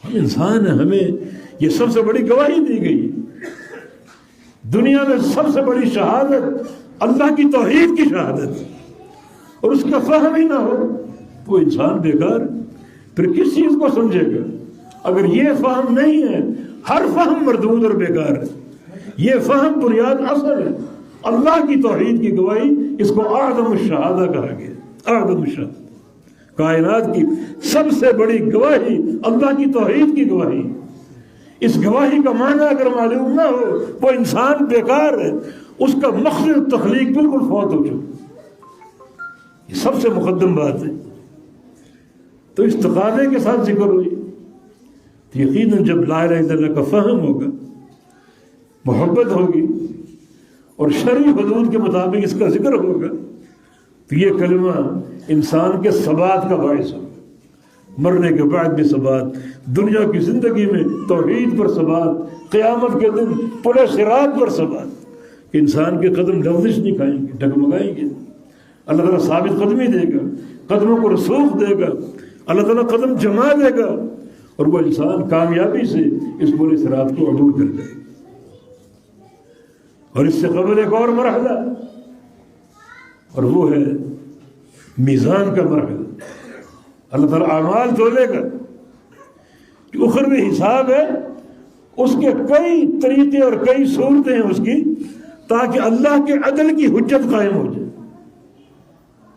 ہم انسان ہیں، ہمیں یہ سب سے بڑی گواہی دی گئی. دنیا میں سب سے بڑی شہادت اللہ کی توحید کی شہادت، اور اس کا فہم ہی نہ ہو وہ انسان بیکار. پھر کس چیز کو سمجھے گا؟ اگر یہ فہم نہیں ہے، ہر فہم مردود اور بیکار ہے. یہ فہم بنیاد اصل ہے. اللہ کی توحید کی گواہی، اس کو اعظم الشہادہ کہا گیا. اعظم الشہادہ، کائنات کی سب سے بڑی گواہی اللہ کی توحید کی گواہی. اس گواہی کا معنی اگر معلوم نہ ہو وہ انسان بیکار ہے، اس کا مقصد تخلیق بالکل فوت ہو چکا. یہ سب سے مقدم بات ہے. تو اس تقاضے کے ساتھ ذکر ہوئی. یقیناً جب لا الہ الا اللہ کا فہم ہوگا، محبت ہوگی اور شرعی حدود کے مطابق اس کا ذکر ہوگا، تو یہ کلمہ انسان کے ثبات کا باعث ہوگا. مرنے کے بعد بھی ثبات، دنیا کی زندگی میں توحید پر ثبات، قیامت کے دن پل صراط پر ثبات. کہ انسان کے قدم لغزش نہیں کھائیں گے، ڈگمگائیں گے. اللہ تعالیٰ ثابت قدمی دے گا، قدموں کو رسوخ دے گا، اللہ تعالیٰ قدم جما دے گا، اور وہ انسان کامیابی سے اس پورے صراط کو عبور کر جائے گا. اور اس سے قبل ایک اور مرحلہ، اور وہ ہے میزان کا مرحلہ. اللہ تعالیٰ اعمال تولے گا. جو اخروی حساب ہے اس کے کئی طریقے اور کئی صورتیں ہیں اس کی، تاکہ اللہ کے عدل کی حجت قائم ہو جائے.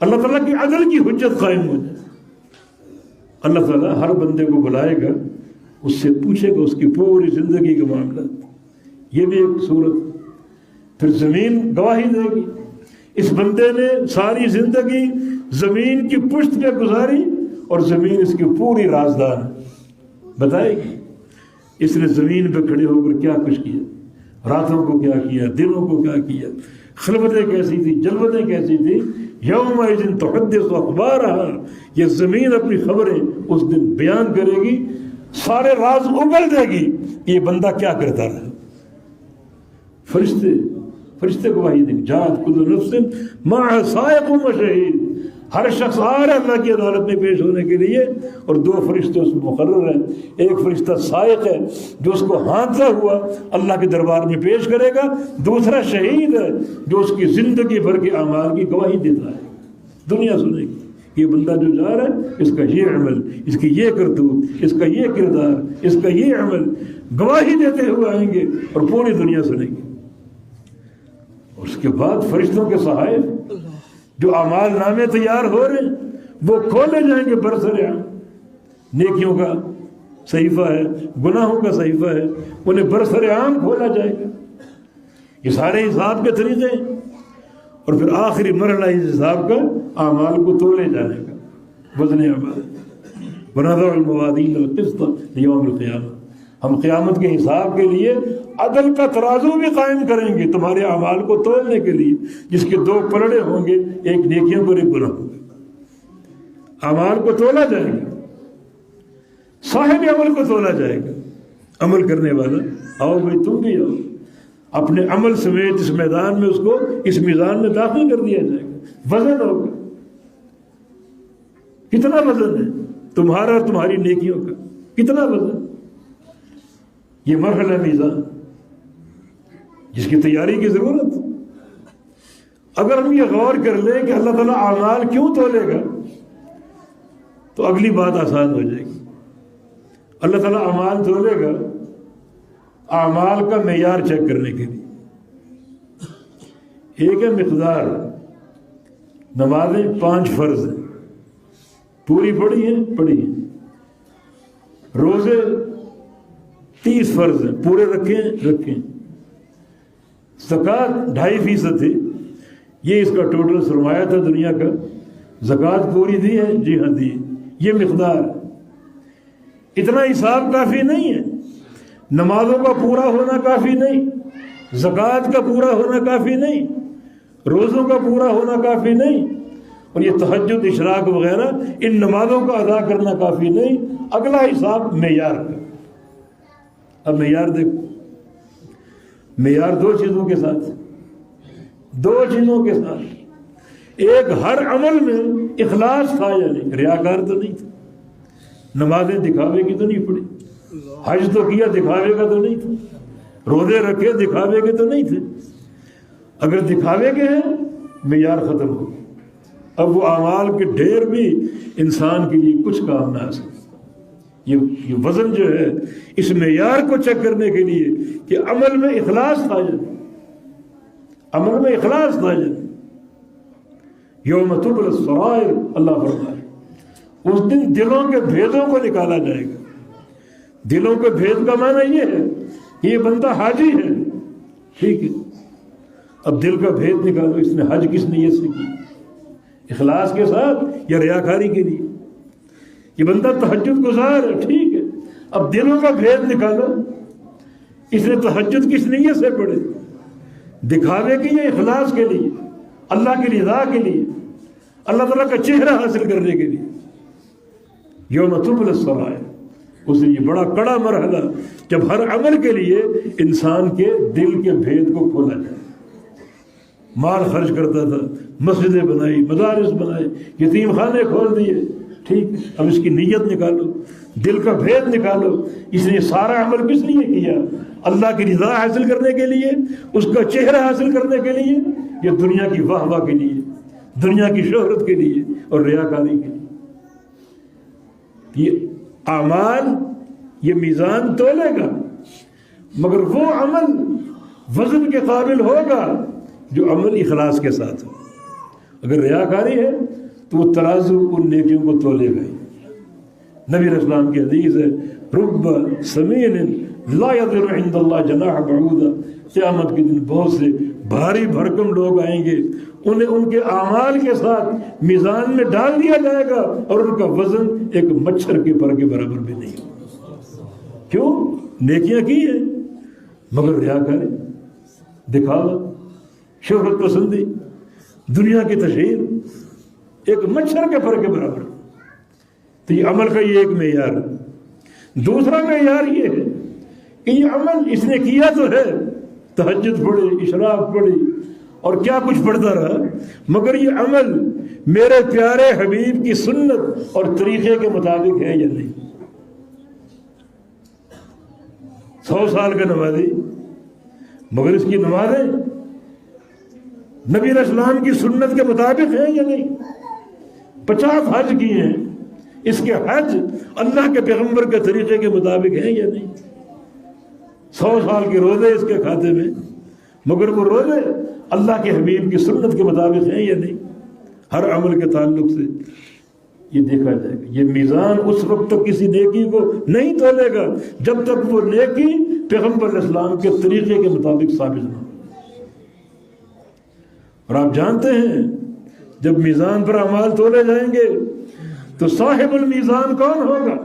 اللہ تعالیٰ کی عدل کی حجت قائم ہو جائے. اللہ تعالیٰ ہر بندے کو بلائے گا، اس سے پوچھے گا اس کی پوری زندگی کے معاملات. یہ بھی ایک صورت. پھر زمین گواہی دے گی، اس بندے نے ساری زندگی زمین کی پشت پہ گزاری اور زمین اس کی پوری رازدار بتائے گی اس نے زمین پہ کھڑے ہو کر کیا کچھ کیا، راتوں کو کیا کیا، دنوں کو کیا کیا، خلوتیں کیسی تھی، جلوتیں کیسی تھی۔ یومئذ تحدث اخبارہا، یہ زمین اپنی خبریں اس دن بیان کرے گی، سارے راز اگل دے گی کہ یہ بندہ کیا کرتا رہا۔ فرشتے گواہی دیں، جاءت کل نفس معها سائق و شہید، ہر شخص آ رہا ہے اللہ کی عدالت میں پیش ہونے کے لیے، اور دو فرشتے اس میں مقرر ہیں۔ ایک فرشتہ سائق ہے جو اس کو ہانکتا ہوا اللہ کے دربار میں پیش کرے گا، دوسرا شہید ہے جو اس کی زندگی بھر کے اعمال کی گواہی دیتا ہے۔ دنیا سنے گی یہ بندہ جو جا رہا ہے اس کا یہ عمل، اس کی یہ کرتوت، اس کا یہ کردار، اس کا یہ عمل گواہی دیتے ہوئے آئیں گے اور پوری دنیا سنے گی۔ اور اس کے بعد فرشتوں کے صحائف جو اعمال نامے تیار ہو رہے ہیں وہ کھولے جائیں گے برسر عام۔ نیکیوں کا صحیفہ ہے، گناہوں کا صحیفہ ہے، انہیں برسر عام کھولا جائے گا۔ یہ سارے حساب کے طریقے ہیں، اور پھر آخری مرحلہ اس حساب کا اعمال کو تولے جانے کا، وزن اعمال۔ وَنَضَعُ الْمَوَازِينَ الْقِسْطَ لِيَوْمِ الْقِيَامَةِ، ہم قیامت کے حساب کے لیے عدل کا ترازو بھی قائم کریں گے تمہارے اعمال کو تولنے کے لیے، جس کے دو پلڑے ہوں گے، ایک نیکیوں پر ایک گناہوں پر۔ اعمال کو تولا جائے گا، صاحب عمل کو تولا جائے گا۔ عمل کرنے والا آؤ بھائی تم بھی آؤ، اپنے عمل سمیت اس میدان میں اس کو اس میزان میں داخل کر دیا جائے گا۔ وزن ہوگا، کتنا وزن ہے تمہارا اور تمہاری نیکیوں کا، کتنا وزن۔ یہ مرحلہ میزان جس کی تیاری کی ضرورت۔ اگر ہم یہ غور کر لیں کہ اللہ تعالیٰ اعمال کیوں تولے گا تو اگلی بات آسان ہو جائے گی۔ اللہ تعالیٰ اعمال تولے گا اعمال کا معیار چیک کرنے کے لیے۔ ایک ہے مقدار، نمازیں 5 فرض ہیں، پوری پڑھی ہیں، پڑھی ہیں۔ روزے 30 فرض ہیں، پورے رکھیں۔ زکوٰۃ 2.5% تھی، یہ اس کا ٹوٹل سرمایہ تھا دنیا کا۔ زکوٰۃ پوری دی ہے، جی ہاں دی، یہ مقدار۔ اتنا حساب کافی نہیں ہے، نمازوں کا پورا ہونا کافی نہیں، زکوٰۃ کا پورا ہونا کافی نہیں، روزوں کا پورا ہونا کافی نہیں، اور یہ تہجد، اشراق وغیرہ ان نمازوں کا ادا کرنا کافی نہیں۔ اگلا حساب معیار کا۔ اب معیار دیکھو، معیار 2 چیزوں کے ساتھ، 2 چیزوں کے ساتھ۔ ایک، ہر عمل میں اخلاص تھا یا نہیں، ریاکار تو نہیں تھا۔ نمازیں دکھاوے کی تو نہیں پڑھی، حج تو کیا دکھاوے کا تو نہیں تھا، روزے رکھے دکھاوے کے تو نہیں تھے۔ اگر دکھاوے کے ہیں معیار ختم ہو، اب وہ اعمال کے ڈھیر بھی انسان کے لیے کچھ کام نہ آ سکتا۔ یہ وزن جو ہے اس معیار کو چیک کرنے کے لیے کہ عمل میں اخلاص تھا یا نہیں، عمل میں اخلاص تھا یا نہیں۔ یوم تبلی السرائر، اللہ فرمائے اس دن دلوں کے بھیدوں کو نکالا جائے گا۔ دلوں کے بھید کا معنی یہ ہے کہ یہ بندہ حاجی ہے، ٹھیک ہے، اب دل کا بھید نکالو، اس نے حج کس نیت سے کی، اخلاص کے ساتھ یا ریاکاری کے لیے۔ یہ بندہ تہجد گزار ہے، ٹھیک ہے، اب دلوں کا بھید نکالو، اس نے تہجد کس نیت سے پڑھے، دکھاوے کے یا اخلاص کے لیے، اللہ کی رضا کے لیے، اللہ تعالیٰ کا چہرہ حاصل کرنے کے لیے۔ یوم تبلی السرائر، اس لیے بڑا کڑا مرحلہ جب ہر عمل کے لیے انسان کے دل کے بھید کو کھولا جائے۔ مال خرچ کرتا تھا، مسجدیں بنائی، مدارس بنائے، یتیم خانے کھول دیے، ٹھیک، اب اس کی نیت نکالو، دل کا بھید نکالو، اس نے سارا عمل کس لیے کیا، اللہ کی رضا حاصل کرنے کے لیے، اس کا چہرہ حاصل کرنے کے لیے، یا دنیا کی واہ واہ کے لیے، دنیا کی شہرت کے لیے اور ریاکاری کے لیے۔ یہ اعمال، یہ میزان تولے گا، مگر وہ عمل وزن کے قابل ہوگا جو عمل اخلاص کے ساتھ ہو۔ اگر ریاکاری ہے تو وہ ترازو ان نیکیوں کو تولے گا۔ نبی علیہ السلام کی حدیث ہے، رب سمین لا یضر عند اللہ جناح بعوضہ، قیامت کے دن بہت سے بھاری بھرکم لوگ آئیں گے، انہیں ان کے اعمال کے ساتھ میزان میں ڈال دیا جائے گا اور ان کا وزن ایک مچھر کے پر کے برابر بھی نہیں ہوگا۔ کیوں؟ نیکیاں کی ہیں مگر ریاکاری، دکھاوا، شہرت پسندی، دنیا کی تشہیر ایک مچھر کے پر کے برابر۔ تو یہ عمل کا یہ ایک معیار ہے۔ دوسرا معیار یہ ہے کہ یہ عمل اس نے کیا تو ہے، تہجد پڑھی، اشراق پڑھی اور کیا کچھ پڑھتا رہا، مگر یہ عمل میرے پیارے حبیب کی سنت اور طریقے کے مطابق ہے یا نہیں۔ 100 سال کا نمازی مگر اس کی نمازیں نبی علیہ السلام کی سنت کے مطابق ہیں یا نہیں۔ 50 حج کیے ہیں، اس کے حج اللہ کے پیغمبر کے طریقے کے مطابق ہیں یا نہیں۔ 100 سال کے روزے اس کے کھاتے میں، مگر وہ روزے اللہ کے حبیب کی سنت کے مطابق ہیں یا نہیں۔ ہر عمل کے تعلق سے یہ دیکھا جائے گا۔ یہ میزان اس وقت تک کسی نیکی کو نہیں تولے گا جب تک وہ نیکی پیغمبر علیہ السلام کے طریقے کے مطابق ثابت نہ ہو۔ اور آپ جانتے ہیں جب میزان پر اعمال تولے جائیں گے تو صاحب المیزان کون ہوگا؟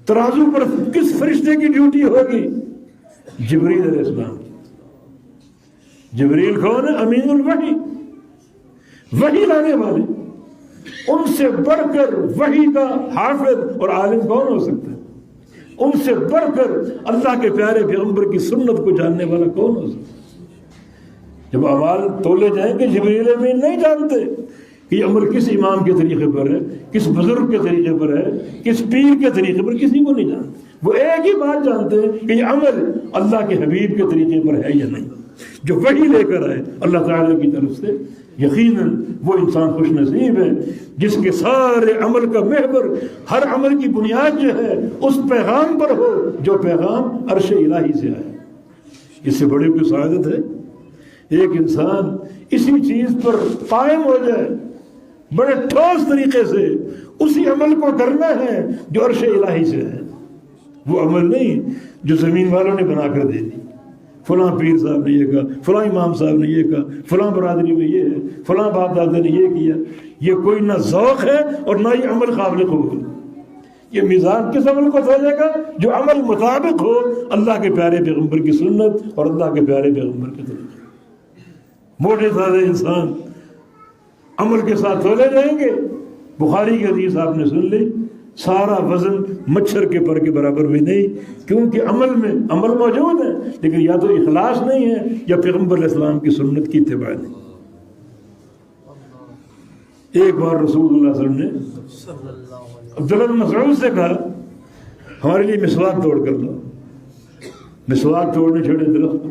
ترازو پر کس فرشتے کی ڈیوٹی ہوگی؟ جبریل علیہ السلام۔ جبریل کون ہے؟ امین الوحی، وحی لانے والے۔ ان سے بڑھ کر وحی کا حافظ اور عالم کون ہو سکتا ہے؟ ان سے بڑھ کر اللہ کے پیارے پیغمبر کی سنت کو جاننے والا کون ہو سکتا ہے؟ جب اعمال تولے جائیں گے جبریل امین نہیں جانتے کہ یہ عمل کس امام کے طریقے پر ہے، کس بزرگ کے طریقے پر ہے، کس پیر کے طریقے پر، کسی کو نہیں جانتے۔ وہ ایک ہی بات جانتے ہیں کہ یہ عمل اللہ کے حبیب کے طریقے پر ہے یا نہیں، جو وحی لے کر آئے اللہ تعالیٰ کی طرف سے۔ یقیناً وہ انسان خوش نصیب ہے جس کے سارے عمل کا محور، ہر عمل کی بنیاد جو ہے اس پیغام پر ہو جو پیغام عرش الہی سے آئے۔ اس سے بڑی کوئی سعادت ہے؟ ایک انسان اسی چیز پر قائم ہو جائے، بڑے ٹھوس طریقے سے اسی عمل کو کرنا ہے جو عرش الہی سے ہے۔ وہ عمل نہیں جو زمین والوں نے بنا کر دے دی، فلاں پیر صاحب نے یہ کہا، فلاں امام صاحب نے یہ کہا، فلاں برادری میں یہ ہے، فلاں باپ دادا نے یہ کیا۔ یہ کوئی نہ ذوق ہے اور نہ یہ عمل قابل قبول۔ یہ میزان کس عمل کو تولے گا؟ جو عمل مطابق ہو اللہ کے پیارے پیغمبر کی سنت اور اللہ کے پیارے پیغمبر کے طریقے۔ موٹے سادے انسان عمل کے ساتھ تولے جائیں گے۔ بخاری کی حدیث آپ نے سن لی، سارا وزن مچھر کے پر کے برابر بھی نہیں، کیونکہ عمل میں عمل موجود ہے لیکن یا تو اخلاص نہیں ہے یا پیغمبر علیہ السلام کی سنت کی اتباع نہیں۔ ایک بار رسول اللہ صلی اللہ علیہ وسلم نے عبداللہ بن مسعود سے کہا ہمارے لیے مسواک توڑ کر لاؤ۔ مسواک توڑنے چھوڑے درخت،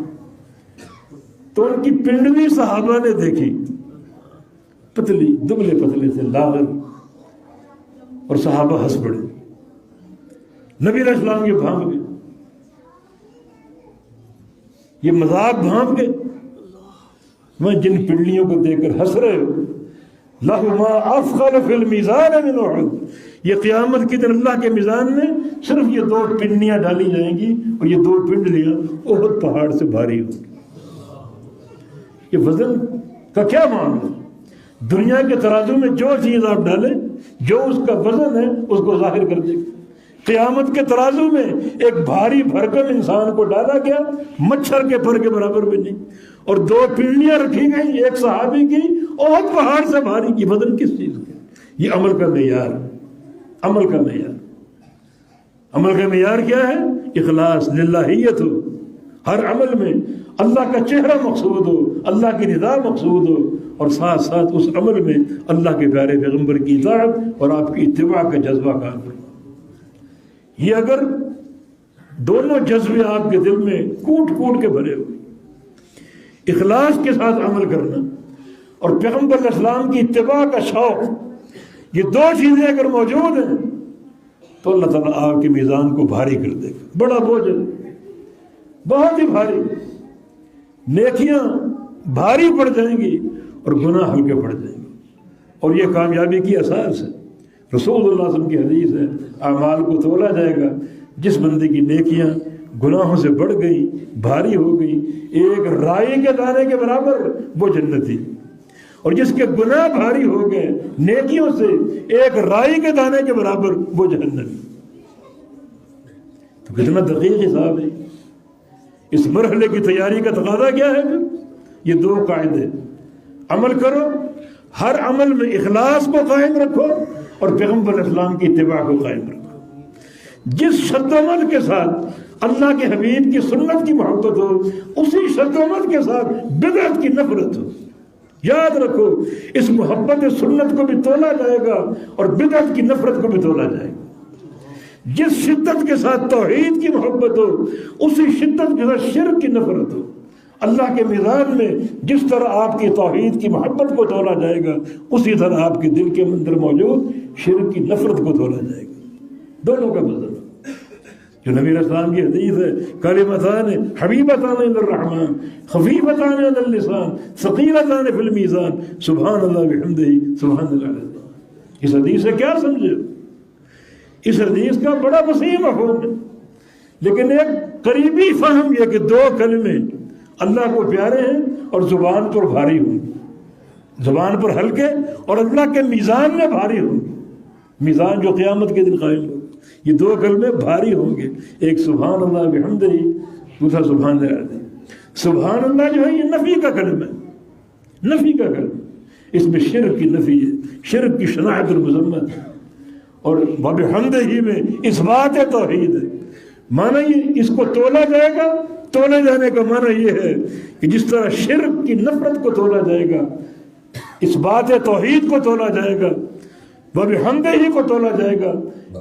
تو ان کی پنڈلی صحابہ نے دیکھی، پتلی دبلے پتلے سے لاغر، اور صحابہ ہنس پڑے۔ نبی علیہ السلام یہ بھانپ گئے، یہ مذاق بھانپ گئے۔ میں جن پنڈلیوں کو دیکھ کر ہنس رہے ہو، لَهُ مَا أَثْقَلُ فِي الْمِيزَانِ مِنْ أُحُدٍ، یہ قیامت کے دن اللہ کے میزان میں صرف یہ 2 پنڈلیاں ڈالی جائیں گی اور یہ 2 پنڈلیاں احد پہاڑ سے بھاری ہوں گی۔ یہ وزن کا کیا معاملہ ہے؟ دنیا کے ترازو میں جو چیز آپ ڈالیں، جو اس کا وزن ہے اس کو ظاہر کر دے گا۔ قیامت کے ترازو میں ایک بھاری بھرکم انسان کو ڈالا گیا، مچھر کے پر کے برابر بھی نہیں، اور 2 پنڈلیاں رکھی گئی، ایک صحابی کی احد پہاڑ سے بھاری۔ یہ وزن کس چیز کا؟ یہ عمل کا معیار، عمل کا معیار۔ عمل کا معیار کیا ہے؟ اخلاص، للہیت ہو، ہر عمل میں اللہ کا چہرہ مقصود ہو، اللہ کی رضا مقصود ہو، اور ساتھ ساتھ اس عمل میں اللہ کے پیارے پیغمبر کی اطاعت اور آپ کی اتباع کا جذبہ کار ہو۔ یہ اگر دونوں جذبے آپ کے دل میں کوٹ کوٹ کے بھرے ہوئے، اخلاص کے ساتھ عمل کرنا اور پیغمبر علیہ السلام کی اتباع کا شوق، یہ 2 چیزیں اگر موجود ہیں تو اللہ تعالیٰ آپ کے میزان کو بھاری کر دے گا۔ بڑا بوجھ ہے، بہت ہی بھاری، نیکیاں بھاری پڑ جائیں گی اور گناہ ہلکے پڑ جائیں گے، اور یہ کامیابی کی اساس ہے۔ رسول اللہ صلی اللہ علیہ وسلم کی حدیث ہے، اعمال کو تولا جائے گا، جس بندے کی نیکیاں گناہوں سے بڑھ گئی، بھاری ہو گئی، ایک رائی کے دانے کے برابر وہ جنتی، اور جس کے گناہ بھاری ہو گئے نیکیوں سے ایک رائی کے دانے کے برابر وہ جہنمی۔ تو کتنا دقیق حساب ہے۔ اس مرحلے کی تیاری کا تقاضا کیا ہے؟ یہ دو قاعدے، عمل کرو، ہر عمل میں اخلاص کو قائم رکھو اور پیغمبر اسلام کی اتباع کو قائم رکھو۔ جس شد و عمل کے ساتھ اللہ کے حبیب کی سنت کی محبت ہو، اسی شد و عمل کے ساتھ بدعت کی نفرت ہو۔ یاد رکھو، اس محبت سنت کو بھی تولا جائے گا اور بدعت کی نفرت کو بھی تولا جائے گا۔ جس شدت کے ساتھ توحید کی محبت ہو، اسی شدت کے ساتھ شرک کی نفرت ہو۔ اللہ کے میزان میں جس طرح آپ کی توحید کی محبت کو تولا جائے گا، اسی طرح آپ کے دل کے اندر موجود شرک کی نفرت کو تولا جائے گا۔ دونوں کا وزن جو نبی اسلام کی حدیث ہے، کلمتان حبیبتان الی الرحمن خفیفتان علی اللسان ثقیلتان فی المیزان سبحان اللہ بحمدہ سبحان اللہ العظیم۔ اس حدیث سے کیا سمجھے؟ اس حدیث کا بڑا وسیع مفہوم ہے، لیکن ایک قریبی فہم یہ کہ دو کلمے اللہ کو پیارے ہیں اور زبان پر بھاری ہوں گے، زبان پر ہلکے اور اللہ کے میزان میں بھاری ہوں گے، میزان جو قیامت کے دن قائم ہوگا۔ یہ دو کلمے بھاری ہوں گے، ایک سبحان اللہ بحمدہ، دوسرا سبحان اللہ العظیم۔ سبحان اللہ جو ہے یہ نفی کا کلمہ ہے، نفی کا کلمہ، اس میں شرک کی نفی ہے، شرک کی شناعت اور مذمت ہے، اور وبحمدہ میں اثبات توحید ہے۔ معنی یہ اس کو تولا جائے گا، تولے جانے کا معنی یہ ہے کہ جس طرح شرک کی نفرت کو تولا جائے گا، اثبات توحید کو تولا جائے گا، وبحمدہ کو تولا جائے گا،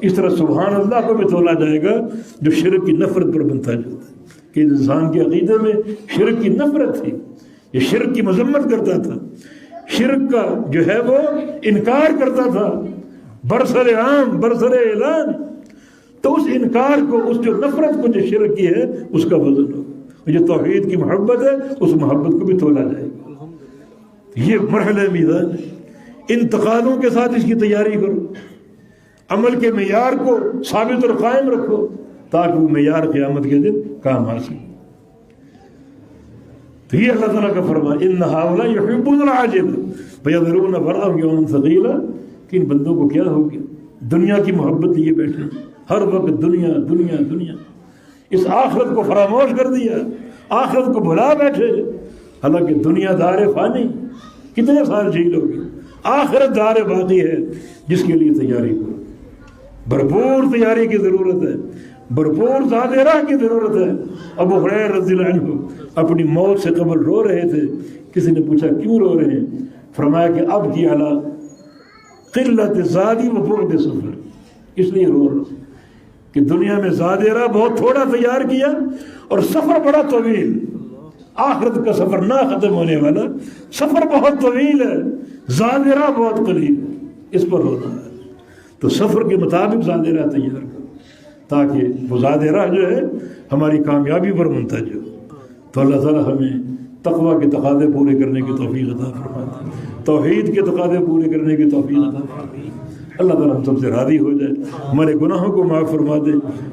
اس طرح سبحان اللہ کو بھی تولا جائے گا جو شرک کی نفرت پر بنتا جاتا ہے۔ کہ انسان کے عقیدے میں شرک کی نفرت تھی، یہ شرک کی مذمت کرتا تھا، شرک کا جو ہے وہ انکار کرتا تھا برسر عام برسر اعلان، تو اس انکار کو، اس جو نفرت کو جو شرک کی ہے اس کا وزن ہوگا، جو توحید کی محبت ہے اس محبت کو بھی تولا جائے گا۔ یہ مرحلہ میزان ہے، ان تقاضوں کے ساتھ اس کی تیاری کرو، عمل کے معیار کو ثابت اور قائم رکھو تاکہ وہ معیار قیامت کے دن کام آ سکے۔ تو یہ اللہ تعالیٰ کا فرمان، ان ہؤلاء یحبون العاجلہ ویذرون وراءهم یوما ثقیلا، کہ ان بندوں کو کیا ہو گیا، دنیا کی محبت لیے بیٹھے ہیں، ہر وقت دنیا دنیا دنیا، اس آخرت کو فراموش کر دیا، آخرت کو بھلا بیٹھے، حالانکہ دنیا دار فانی، کتنے سال جی لو گے، آخرت دار باقی ہے جس کے لیے تیاری کرو، بھرپور تیاری کی ضرورت ہے، بھرپور زاد راہ کی ضرورت ہے۔ ابو ہریرہ رضی اللہ عنہ اپنی موت سے قبل رو رہے تھے، کسی نے پوچھا کیوں رو رہے ہیں؟ فرمایا کہ اب کی علی قلت زادی و بعد سفر، اس لیے رو رہا کہ دنیا میں زاد راہ بہت تھوڑا تیار کیا اور سفر بڑا طویل، آخرت کا سفر نہ ختم ہونے والا، سفر بہت طویل ہے، زاد راہ بہت قلیل ہے، اس پر رونا ہے۔ تو سفر کے مطابق زاد راہ تیار کرو تاکہ وہ زاد راہ جو ہے ہماری کامیابی پر منتج ہو۔ تو اللہ تعالیٰ ہمیں تقویٰ کے تقاضے پورے کرنے کی توفیق عطا فرمائے، توحید کے تقاضے پورے کرنے کی توفیق عطا فرمائے۔ اللہ تعالیٰ ہم سب سے راضی ہو جائے، ہمارے گناہوں کو معاف فرما دے،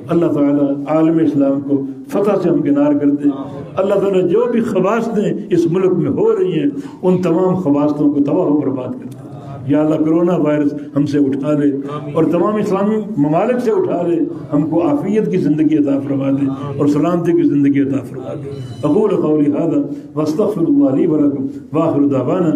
اللہ تعالیٰ عالم اسلام کو فتح سے ہمکنار کر دے۔ اللہ تعالیٰ جو بھی خباثتیں اس ملک میں ہو رہی ہیں ان تمام خباثتوں کو تباہ و برباد کر دے۔ یا اللہ کرونا وائرس ہم سے اٹھا لے اور تمام اسلامی ممالک سے اٹھا لے، ہم کو عافیت کی زندگی عطا فرما دے اور سلامتی کی زندگی عطا فرما دے۔ اقول قولی ھذا واستغفر اللہ لی ولکم وآخر دعوانا